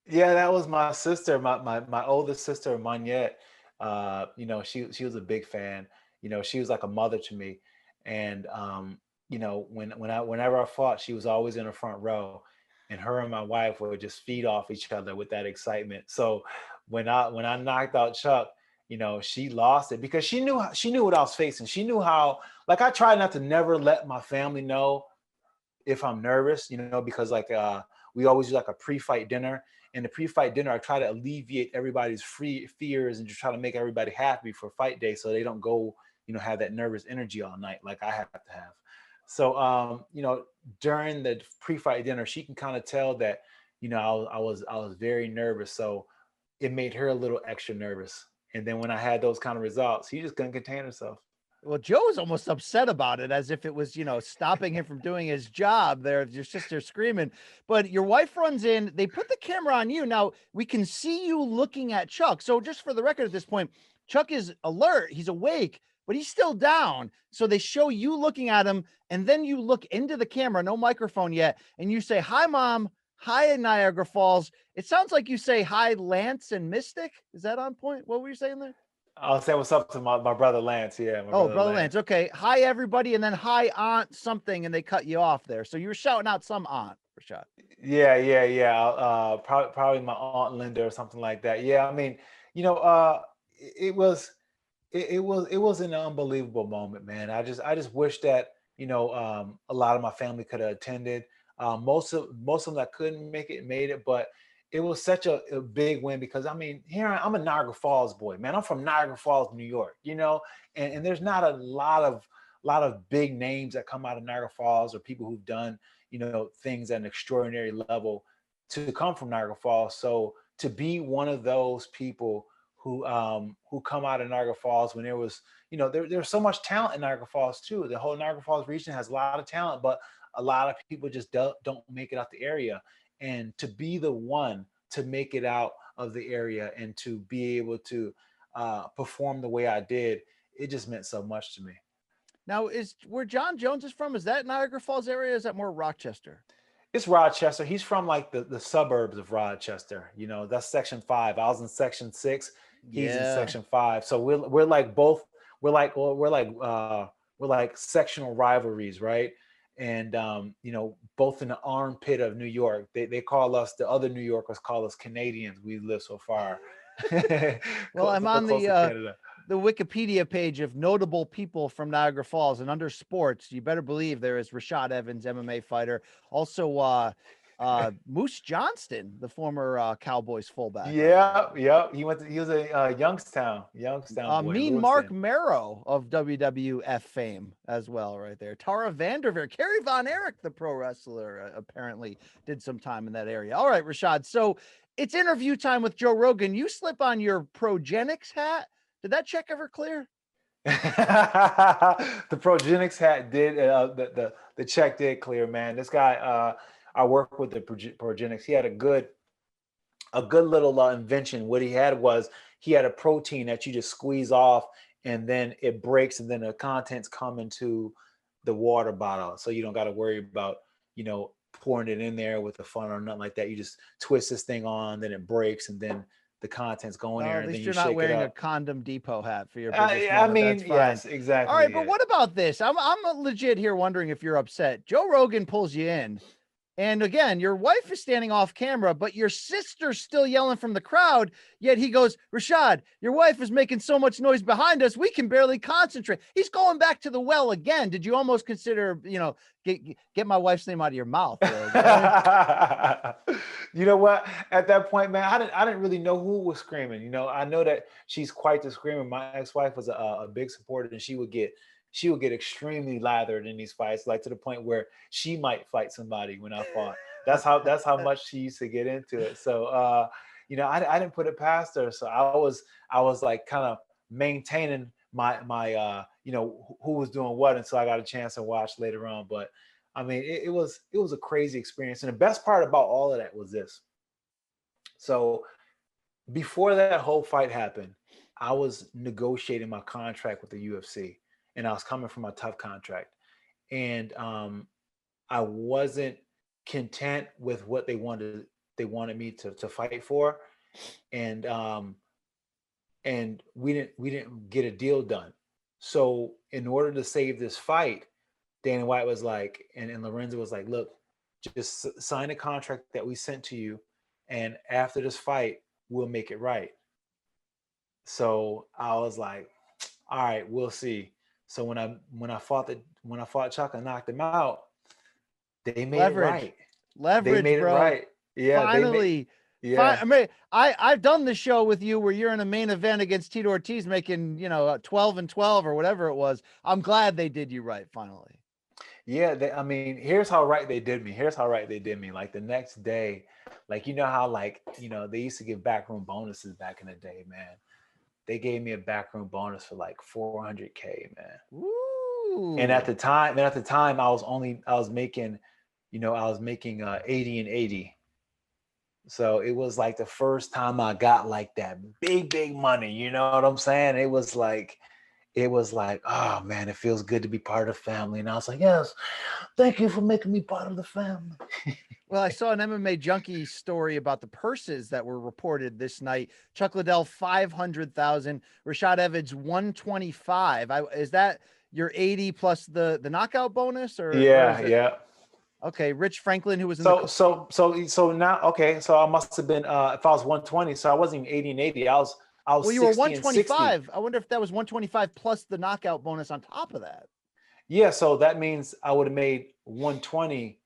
Yeah, that was my sister, my oldest sister, Monette. She was a big fan. She was like a mother to me. And whenever I fought, she was always in the front row, and her and my wife would just feed off each other with that excitement. So when I knocked out Chuck, she lost it because she knew what I was facing. She knew how, like, I try not to never let my family know if I'm nervous, because like we always do like a pre-fight dinner. In the pre-fight dinner, I try to alleviate everybody's fears and just try to make everybody happy for fight day, so they don't go, have that nervous energy all night like I have to have. So, during the pre-fight dinner, she can kind of tell that, I was very nervous. So it made her a little extra nervous. And then when I had those kind of results, she just couldn't contain herself. Well, Joe was almost upset about it, as if it was, stopping him from doing his job there. Your sister screaming, but your wife runs in, they put the camera on you. Now we can see you looking at Chuck. So just for the record at this point, Chuck is alert. He's awake, but he's still down. So they show you looking at him, and then you look into the camera, no microphone yet. And you say, hi, Mom. Hi, Niagara Falls. It sounds like you say, hi, Lance and Mystic. Is that on point? What were you saying there? I'll say what's up to my brother Lance. Yeah. Brother Lance. Okay. Hi, everybody. And then hi, Aunt something. And they cut you off there. So you were shouting out some aunt, Rashad. Yeah. Probably my Aunt Linda or something like that. Yeah. I mean, it was an unbelievable moment, man. I just wish that, a lot of my family could have attended. Most of them that couldn't make it made it, but it was such a big win because, I mean, I'm a Niagara Falls boy, man. I'm from Niagara Falls, New York, and there's not a lot of big names that come out of Niagara Falls, or people who've done, things at an extraordinary level to come from Niagara Falls. So to be one of those people who come out of Niagara Falls when there was, there's so much talent in Niagara Falls too. The whole Niagara Falls region has a lot of talent, but a lot of people just don't make it out the area. And to be the one to make it out of the area and to be able to perform the way I did, it just meant so much to me. Now, where John Jones is from, is that Niagara Falls area? Or is that more Rochester? It's Rochester. He's from like the suburbs of Rochester. That's Section 5. I was in Section 6. He's in Section 5. So we're like both. We're like sectional rivalries, right? And both in the armpit of New York. They call us, the other New Yorkers call us Canadians. We live so far. Well, I'm on the Wikipedia page of notable people from Niagara Falls, and under sports, you better believe there is Rashad Evans, MMA fighter. Also, Moose Johnston, the former Cowboys fullback. Yeah. He was a Youngstown boy. Mean Mark Lewiston. Marrow of WWF fame as well, right there. Tara Vanderveer, Kerry Von Erich, the pro wrestler, apparently did some time in that area. All right, Rashad. So it's interview time with Joe Rogan. You slip on your Progenics hat. Did that check ever clear? The Progenics hat did. The check did clear, man. This guy, I work with the Progenics. He had a good little invention. What he had was he had a protein that you just squeeze off, and then it breaks, and then the contents come into the water bottle, so you don't got to worry about pouring it in there with a funnel or nothing like that. You just twist this thing on, then it breaks, and then the contents go in there. At least and then you're not wearing a Condom Depot hat for your biggest I moment. mean, That's fine. yes, exactly. All right, but what about this? I'm legit here wondering if you're upset. Joe Rogan pulls you in, and again, your wife is standing off camera, but your sister's still yelling from the crowd. Yet he goes, Rashad, your wife is making so much noise behind us, we can barely concentrate. He's going back to the well again. Did you almost consider, get my wife's name out of your mouth? You know what? At that point, man, I didn't really know who was screaming. I know that she's quite the screamer. My ex-wife was a big supporter, and she would get extremely lathered in these fights, like to the point where she might fight somebody when I fought. That's how much she used to get into it. So, I didn't put it past her. So I was like kind of maintaining my who was doing what until I got a chance to watch later on. But I mean, it was a crazy experience. And the best part about all of that was this. So before that whole fight happened, I was negotiating my contract with the UFC. And I was coming from a tough contract, and I wasn't content with what they wanted me to fight for, and we didn't get a deal done. So in order to save this fight, Dana White was like, and Lorenzo was like, look, just sign a contract that we sent to you, and after this fight, we'll make it right. So I was like, all right, we'll see. So when I fought Chuck and knocked him out, they made it right. Leverage, they made bro. It right. Yeah. Finally. I mean, I've done the show with you where you're in a main event against Tito Ortiz making, 12 and 12 or whatever it was. I'm glad they did you right finally. Yeah. Here's how right they did me. Like the next day, like, how they used to give backroom bonuses back in the day, man. They gave me a backroom bonus for like $400K, man. Ooh. And at the time, I was making 80 and 80. So it was like the first time I got like that big money. You know what I'm saying? It was like, oh man, it feels good to be part of the family. And I was like, yes, thank you for making me part of the family. Well, I saw an MMA Junkie story about the purses that were reported this night. Chuck Liddell, 500,000. Rashad Evans, 125. Is that your 80 plus the knockout bonus? Yeah. Okay, Rich Franklin, who was in so now, okay, so I must have been if I was 120, so I wasn't even 80 and 80. I was well, you were 125. I wonder if that was 125 plus the knockout bonus on top of that. Yeah, so that means I would have made 120.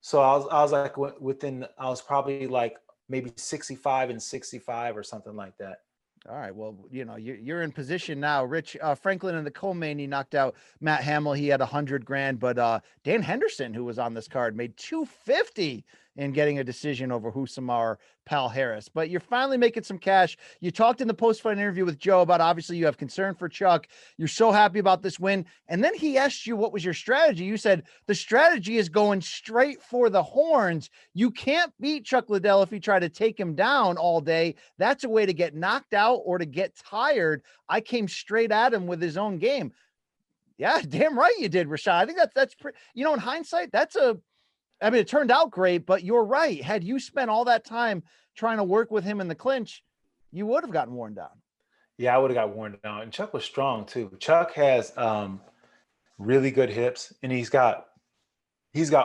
So I was like I was probably like maybe 65 and 65 or something like that. All right. Well, you're in position now. Rich Franklin in the co-main, he knocked out Matt Hamill. He had $100,000, but Dan Henderson, who was on this card, made $250 in getting a decision over Husamar Pal Harris. But you're finally making some cash. You talked in the post-fight interview with Joe about obviously you have concern for Chuck. You're so happy about this win. And then he asked you what was your strategy. You said the strategy is going straight for the horns. You can't beat Chuck Liddell if you try to take him down all day. That's a way to get knocked out or to get tired. I came straight at him with his own game. Yeah, damn right you did, Rashad. I think that's pretty, in hindsight, it turned out great, but you're right. Had you spent all that time trying to work with him in the clinch, you would have gotten worn down. Yeah, I would have got worn down. And Chuck was strong too. Chuck has really good hips, and he's got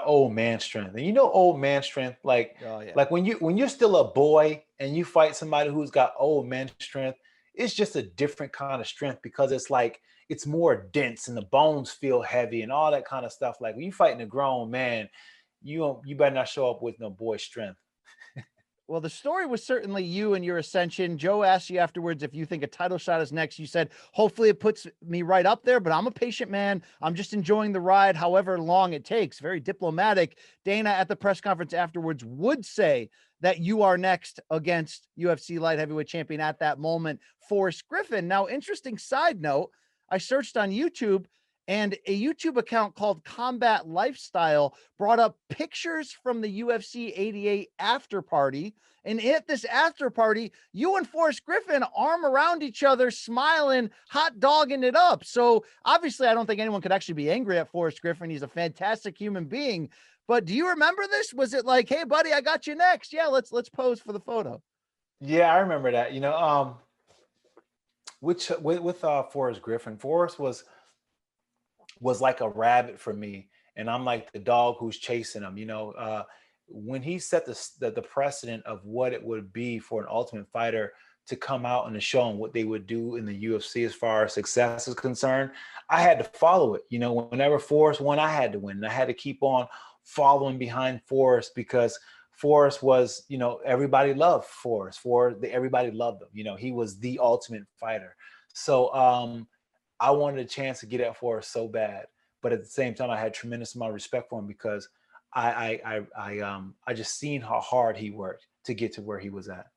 old man strength. And old man strength, like when you're still a boy and you fight somebody who's got old man strength, it's just a different kind of strength because it's more dense and the bones feel heavy and all that kind of stuff. Like when you fighting a grown man, you better not show up with no boy strength. Well, the story was certainly you and your ascension. Joe asked you afterwards if you think a title shot is next. You said, hopefully it puts me right up there, but I'm a patient man. I'm just enjoying the ride, however long it takes. Very diplomatic. Dana at the press conference afterwards would say that you are next against UFC light heavyweight champion at that moment, Forrest Griffin. Now, interesting side note, I searched on YouTube, and a YouTube account called Combat Lifestyle brought up pictures from the UFC 88 after party. And at this after party, you and Forrest Griffin arm around each other, smiling, hot dogging it up. So obviously, I don't think anyone could actually be angry at Forrest Griffin. He's a fantastic human being. But do you remember this? Was it like, hey, buddy, I got you next? Yeah, let's pose for the photo. Yeah, I remember that. With Forrest Griffin, Forrest was like a rabbit for me, and I'm like the dog who's chasing him. When he set the precedent of what it would be for an Ultimate Fighter to come out and to show him what they would do in the UFC as far as success is concerned, I had to follow it. Whenever Forrest won, I had to win, and I had to keep on following behind Forrest because Forrest was, everybody loved Forrest. Everybody loved him. He was the Ultimate Fighter. So I wanted a chance to get at Forrest so bad, but at the same time, I had tremendous amount of respect for him because I just seen how hard he worked to get to where he was at.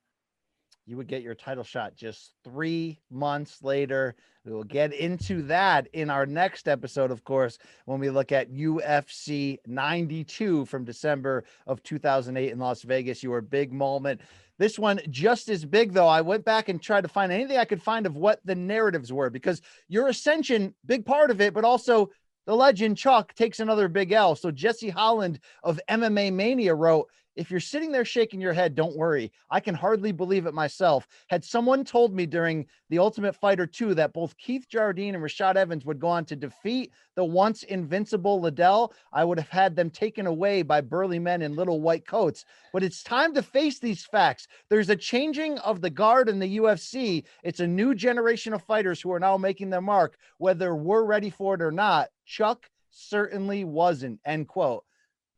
You would get your title shot just 3 months later. We will get into that in our next episode, of course, when we look at UFC 92 from December of 2008 in Las Vegas, your big moment. This one just as big, though. I went back and tried to find anything I could find of what the narratives were, because your ascension, big part of it, but also the legend Chuck takes another big L. So Jesse Holland of MMA Mania wrote, if you're sitting there shaking your head, don't worry. I can hardly believe it myself. Had someone told me during The Ultimate Fighter 2 that both Keith Jardine and Rashad Evans would go on to defeat the once invincible Liddell, I would have had them taken away by burly men in little white coats. But it's time to face these facts. There's a changing of the guard in the UFC. It's a new generation of fighters who are now making their mark, whether we're ready for it or not. Chuck certainly wasn't, end quote.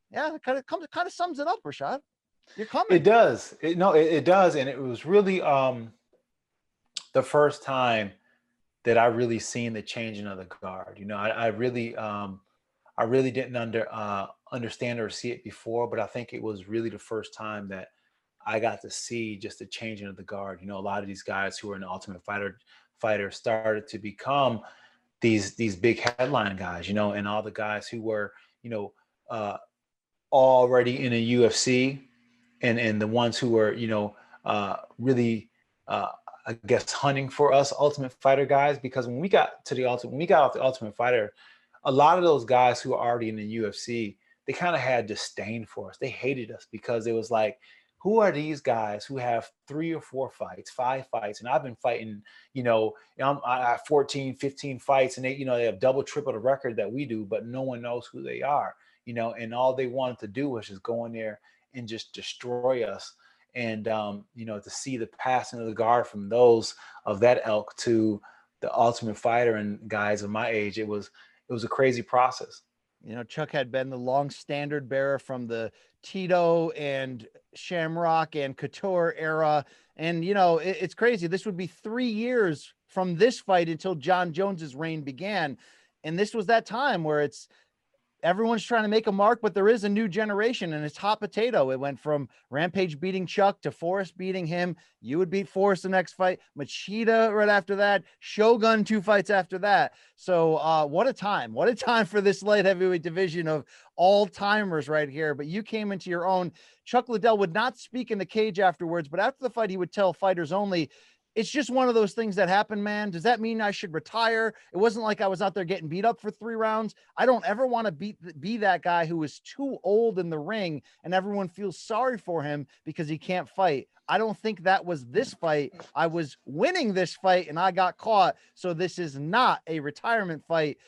Yeah, it kind of sums it up, Rashad. You're coming. It does. It does. And it was really the first time that I really seen the changing of the guard. I really didn't understand or see it before, but I think it was really the first time that I got to see just the changing of the guard. A lot of these guys who are in the Ultimate Fighter started to become these big headline guys, and all the guys who were, already in a UFC and the ones who were, really, I guess, hunting for us Ultimate Fighter guys, because when we got off the Ultimate Fighter, a lot of those guys who are already in the UFC, they kind of had disdain for us. They hated us because it was like, who are these guys who have 3 or 4 fights, 5 fights? And I've been fighting, I have 14, 15 fights, and they have double, triple the record that we do, but no one knows who they are. And all they wanted to do was just go in there and just destroy us. And, to see the passing of the guard from those of that ilk to the Ultimate Fighter and guys of my age, it was a crazy process. Chuck had been the long standard bearer from the Tito and Shamrock and Couture era. And, it's crazy. This would be 3 years from this fight until John Jones's reign began. And this was that time where everyone's trying to make a mark, but there is a new generation and it's hot potato. It went from Rampage beating Chuck to Forrest beating him. You would beat Forrest the next fight, Machida right after that, Shogun 2 fights after that. So what a time for this light heavyweight division of all timers right here. But you came into your own. Chuck Liddell would not speak in the cage afterwards, but after the fight, he would tell fighters only, it's just one of those things that happen, man. Does that mean I should retire? It wasn't like I was out there getting beat up for 3 rounds. I don't ever want to be that guy who is too old in the ring and everyone feels sorry for him because he can't fight. I don't think that was this fight. I was winning this fight and I got caught. So this is not a retirement fight.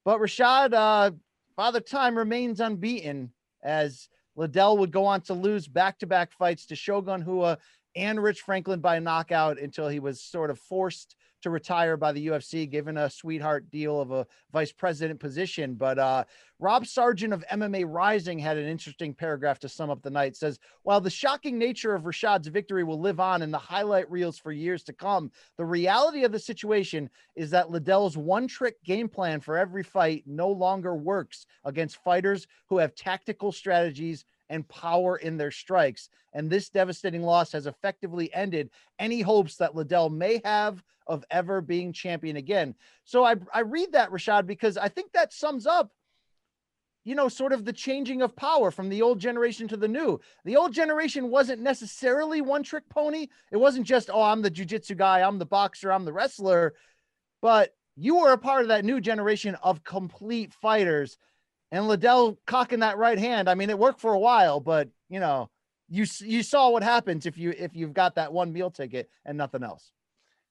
But Rashad, Father Time remains unbeaten as Liddell would go on to lose back-to-back fights to Shogun Rua and Rich Franklin by knockout until he was sort of forced to retire by the UFC, given a sweetheart deal of a vice president position. But Rob Sargent of MMA Rising had an interesting paragraph to sum up the night. It says, while the shocking nature of Rashad's victory will live on in the highlight reels for years to come, the reality of the situation is that Liddell's one-trick game plan for every fight no longer works against fighters who have tactical strategies and power in their strikes. And this devastating loss has effectively ended any hopes that Liddell may have of ever being champion again. So I read that, Rashad, because I think that sums up, you know, sort of the changing of power from the old generation to the new. The old generation wasn't necessarily one trick pony. It wasn't just, oh, I'm the jiu-jitsu guy, I'm the boxer, I'm the wrestler, but you were a part of that new generation of complete fighters. And Liddell cocking that right hand, I mean, it worked for a while, but you know, you saw what happens if you've got that one meal ticket and nothing else.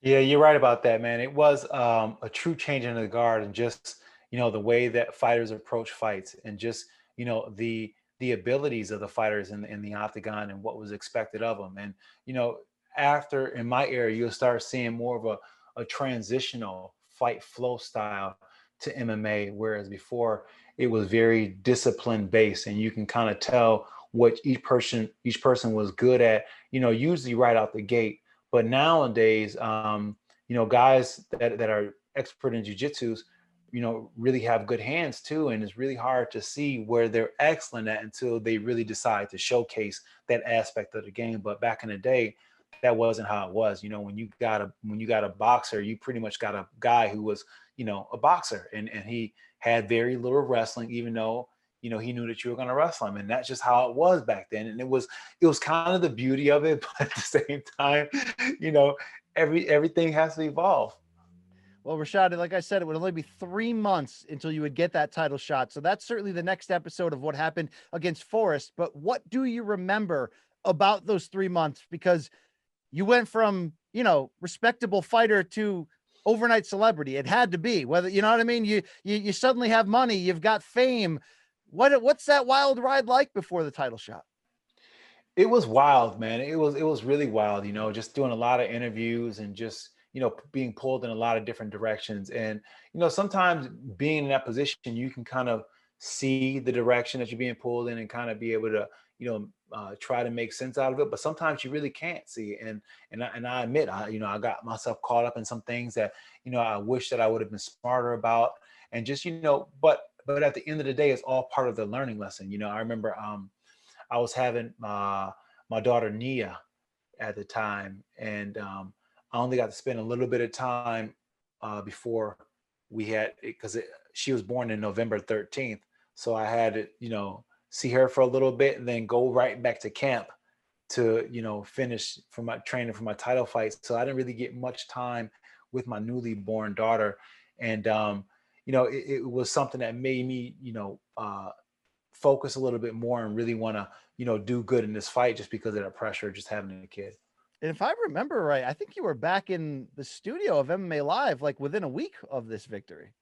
Yeah, you're right about that, man. It was a true change in the guard, and just, you know, the way that fighters approach fights, and just, you know, the abilities of the fighters in the octagon and what was expected of them. And you know, after in my era, you'll start seeing more of a transitional fight flow style to MMA, whereas before it was very discipline based, and you can kind of tell what each person was good at, you know, usually right out the gate. But nowadays, you know, guys that are expert in jujitsus, you know, really have good hands too. And it's really hard to see where they're excellent at until they really decide to showcase that aspect of the game. But back in the day, that wasn't how it was. You know, when you got a boxer, you pretty much got a guy who was, you know, a boxer, and he had very little wrestling, even though, you know, he knew that you were going to wrestle him. And that's just how it was back then. And it was kind of the beauty of it, but at the same time, you know, everything has to evolve. Well, Rashad, like I said, it would only be 3 months until you would get that title shot. So that's certainly the next episode of what happened against Forrest. But what do you remember about those 3 months? Because you went from, you know, respectable fighter to overnight celebrity. It had to be, whether, you know what I mean? You suddenly have money, you've got fame. What's that wild ride like before the title shot? It was wild, man. It was really wild, you know, just doing a lot of interviews and just, you know, being pulled in a lot of different directions. And, you know, sometimes being in that position, you can kind of see the direction that you're being pulled in and kind of be able to, you know, try to make sense out of it. But sometimes you really can't see it. And I admit, you know, I got myself caught up in some things that, you know, I wish that I would have been smarter about. And just, you know, but at the end of the day, it's all part of the learning lesson. You know, I remember I was having my daughter Nia at the time, and I only got to spend a little bit of time before we had, because she was born in November 13th, so I had to, you know, see her for a little bit and then go right back to camp to, you know, finish for my training for my title fight. So I didn't really get much time with my newly born daughter, and you know, it was something that made me, you know, focus a little bit more and really want to, you know, do good in this fight, just because of the pressure of just having a kid. And if I remember right, I think you were back in the studio of MMA Live like within a week of this victory.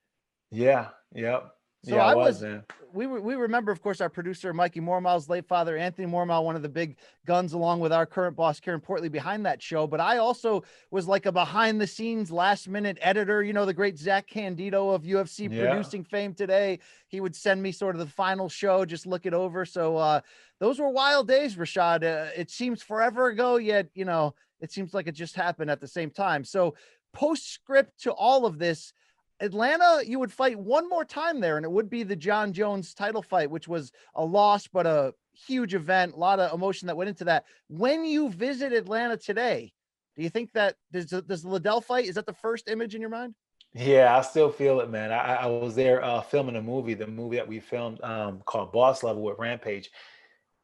Yeah. Yep. So Yeah, I I was, was, man. we remember, of course, our producer, Mikey Mormal's late father, Anthony Mormal, one of the big guns, along with our current boss, Karen Portley, behind that show. But I also was like a behind the scenes last minute editor, you know, the great Zach Candido of UFC Yeah. producing fame today. He would send me sort of the final show, just look it over. So those were wild days, Rashad. It seems forever ago, yet, you know, it seems like it just happened at the same time. So postscript to all of this, Atlanta, you would fight one more time there, and it would be the John Jones title fight, which was a loss, but a huge event, a lot of emotion that went into that. When you visit Atlanta today, do you think that does the Liddell fight, is that the first image in your mind? Yeah, I still feel it, man. I was there filming the movie that we filmed called Boss Level with Rampage.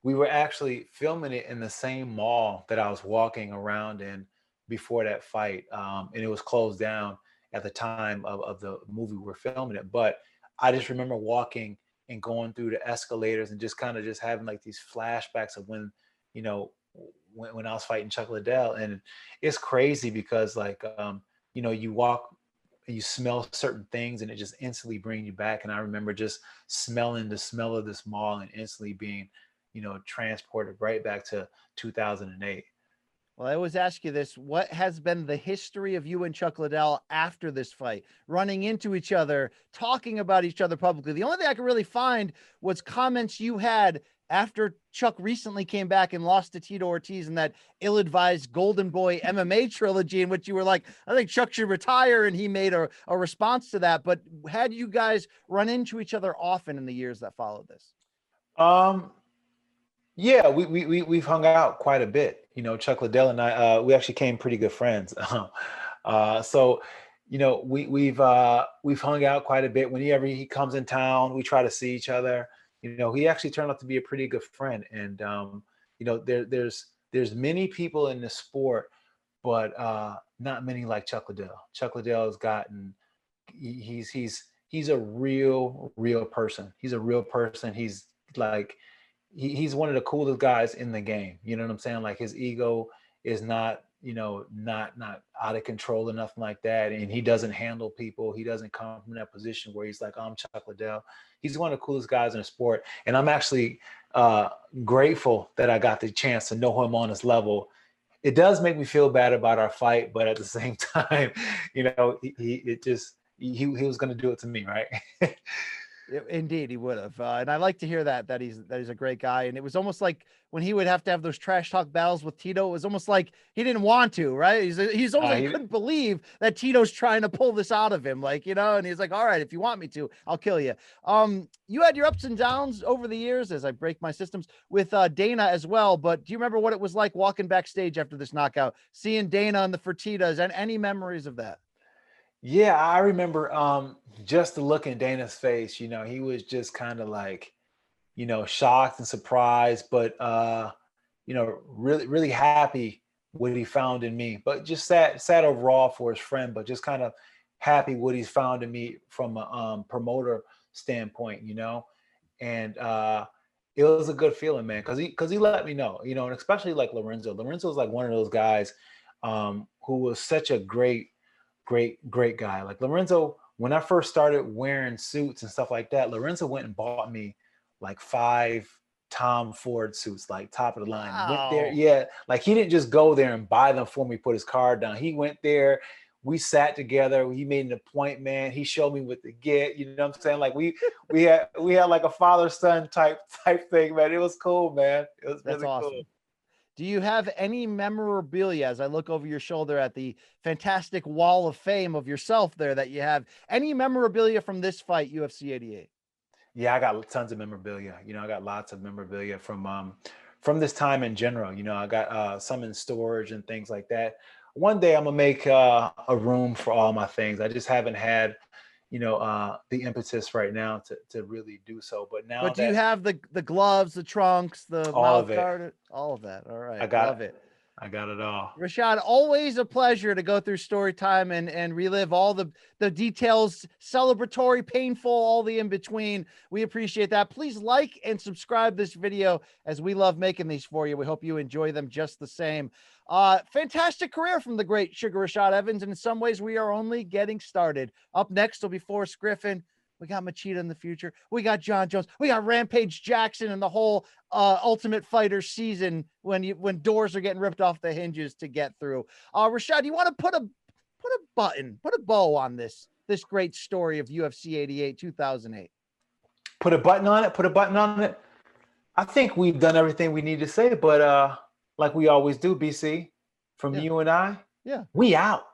We were actually filming it in the same mall that I was walking around in before that fight. And it was closed down at the time of the movie we were filming it. But I just remember walking and going through the escalators and just kind of just having like these flashbacks of when, you know, when I was fighting Chuck Liddell. And it's crazy because like, you know, you walk, you smell certain things and it just instantly brings you back. And I remember just smelling the smell of this mall and instantly being, you know, transported right back to 2008. Well, I always ask you this. What has been the history of you and Chuck Liddell after this fight? Running into each other, talking about each other publicly. The only thing I could really find was comments you had after Chuck recently came back and lost to Tito Ortiz in that ill-advised Golden Boy MMA trilogy, in which you were like, I think Chuck should retire, and he made a response to that. But had you guys run into each other often in the years that followed this? Yeah, we've hung out quite a bit. You know, Chuck Liddell and I, we actually became pretty good friends. So, you know, we've hung out quite a bit. Whenever he comes in town, we try to see each other. You know, he actually turned out to be a pretty good friend. And you know, there's many people in the sport, but not many like Chuck Liddell. Chuck Liddell has gotten he's a real person. He's a real person. He's like he's one of the coolest guys in the game. You know what I'm saying? Like his ego is not, you know, not out of control or nothing like that. And he doesn't handle people. He doesn't come from that position where he's like, I'm Chuck Liddell. He's one of the coolest guys in the sport. And I'm actually grateful that I got the chance to know him on this level. It does make me feel bad about our fight, but at the same time, you know, he was going to do it to me, right? Indeed, he would have, and I like to hear that he's a great guy. And it was almost like when he would have to have those trash talk battles with Tito, it was almost like he didn't want to, right? He's almost like he couldn't believe that Tito's trying to pull this out of him, like, you know. And he's like, all right, if you want me to, I'll kill you. You had your ups and downs over the years, as I break my systems, with Dana as well. But do you remember what it was like walking backstage after this knockout, seeing Dana and the Fertitas, and any memories of that? Yeah, I remember just the look in Dana's face. You know, he was just kind of like, you know, shocked and surprised, but you know, really happy what he found in me. But just sad overall for his friend, but just kind of happy what he's found in me from a promoter standpoint, you know. And it was a good feeling, man, because he let me know, you know, and especially like Lorenzo. Lorenzo's like one of those guys who was such a great guy. Like Lorenzo, when I first started wearing suits and stuff like that, Lorenzo went and bought me like 5 Tom Ford suits, like top of the line. Wow. Went there, yeah. Like he didn't just go there and buy them for me, put his card down. He went there, we sat together, he made an appointment, he showed me what to get, you know what I'm saying? Like we had like a father-son type thing, man. It was cool, man. It was really awesome. cool. Do you have any memorabilia, as I look over your shoulder at the fantastic wall of fame of yourself there that you have, any memorabilia from this fight, UFC 88? Yeah, I got tons of memorabilia. You know, I got lots of memorabilia from this time in general. You know, I got some in storage and things like that. One day I'm gonna make a room for all my things. I just haven't had, you know, the impetus right now to really do so. But now, do you have the gloves, the trunks, the mouth guard, all of that? All right, love it. I got it all. Rashad, always a pleasure to go through Storytime and relive all the details, celebratory, painful, all the in between. We appreciate that. Please like and subscribe this video, as we love making these for you. We hope you enjoy them just the same. Fantastic career from the great Sugar Rashad Evans, and in some ways we are only getting started. Up next will be Forrest Griffin. We got Machida in the future. We got John Jones. We got Rampage Jackson and the whole Ultimate Fighter season when doors are getting ripped off the hinges to get through. Rashad, you want to put a bow on this great story of UFC 88 2008? Put a button on it. I think we've done everything we need to say, but like we always do, BC, from you and I, yeah, we out.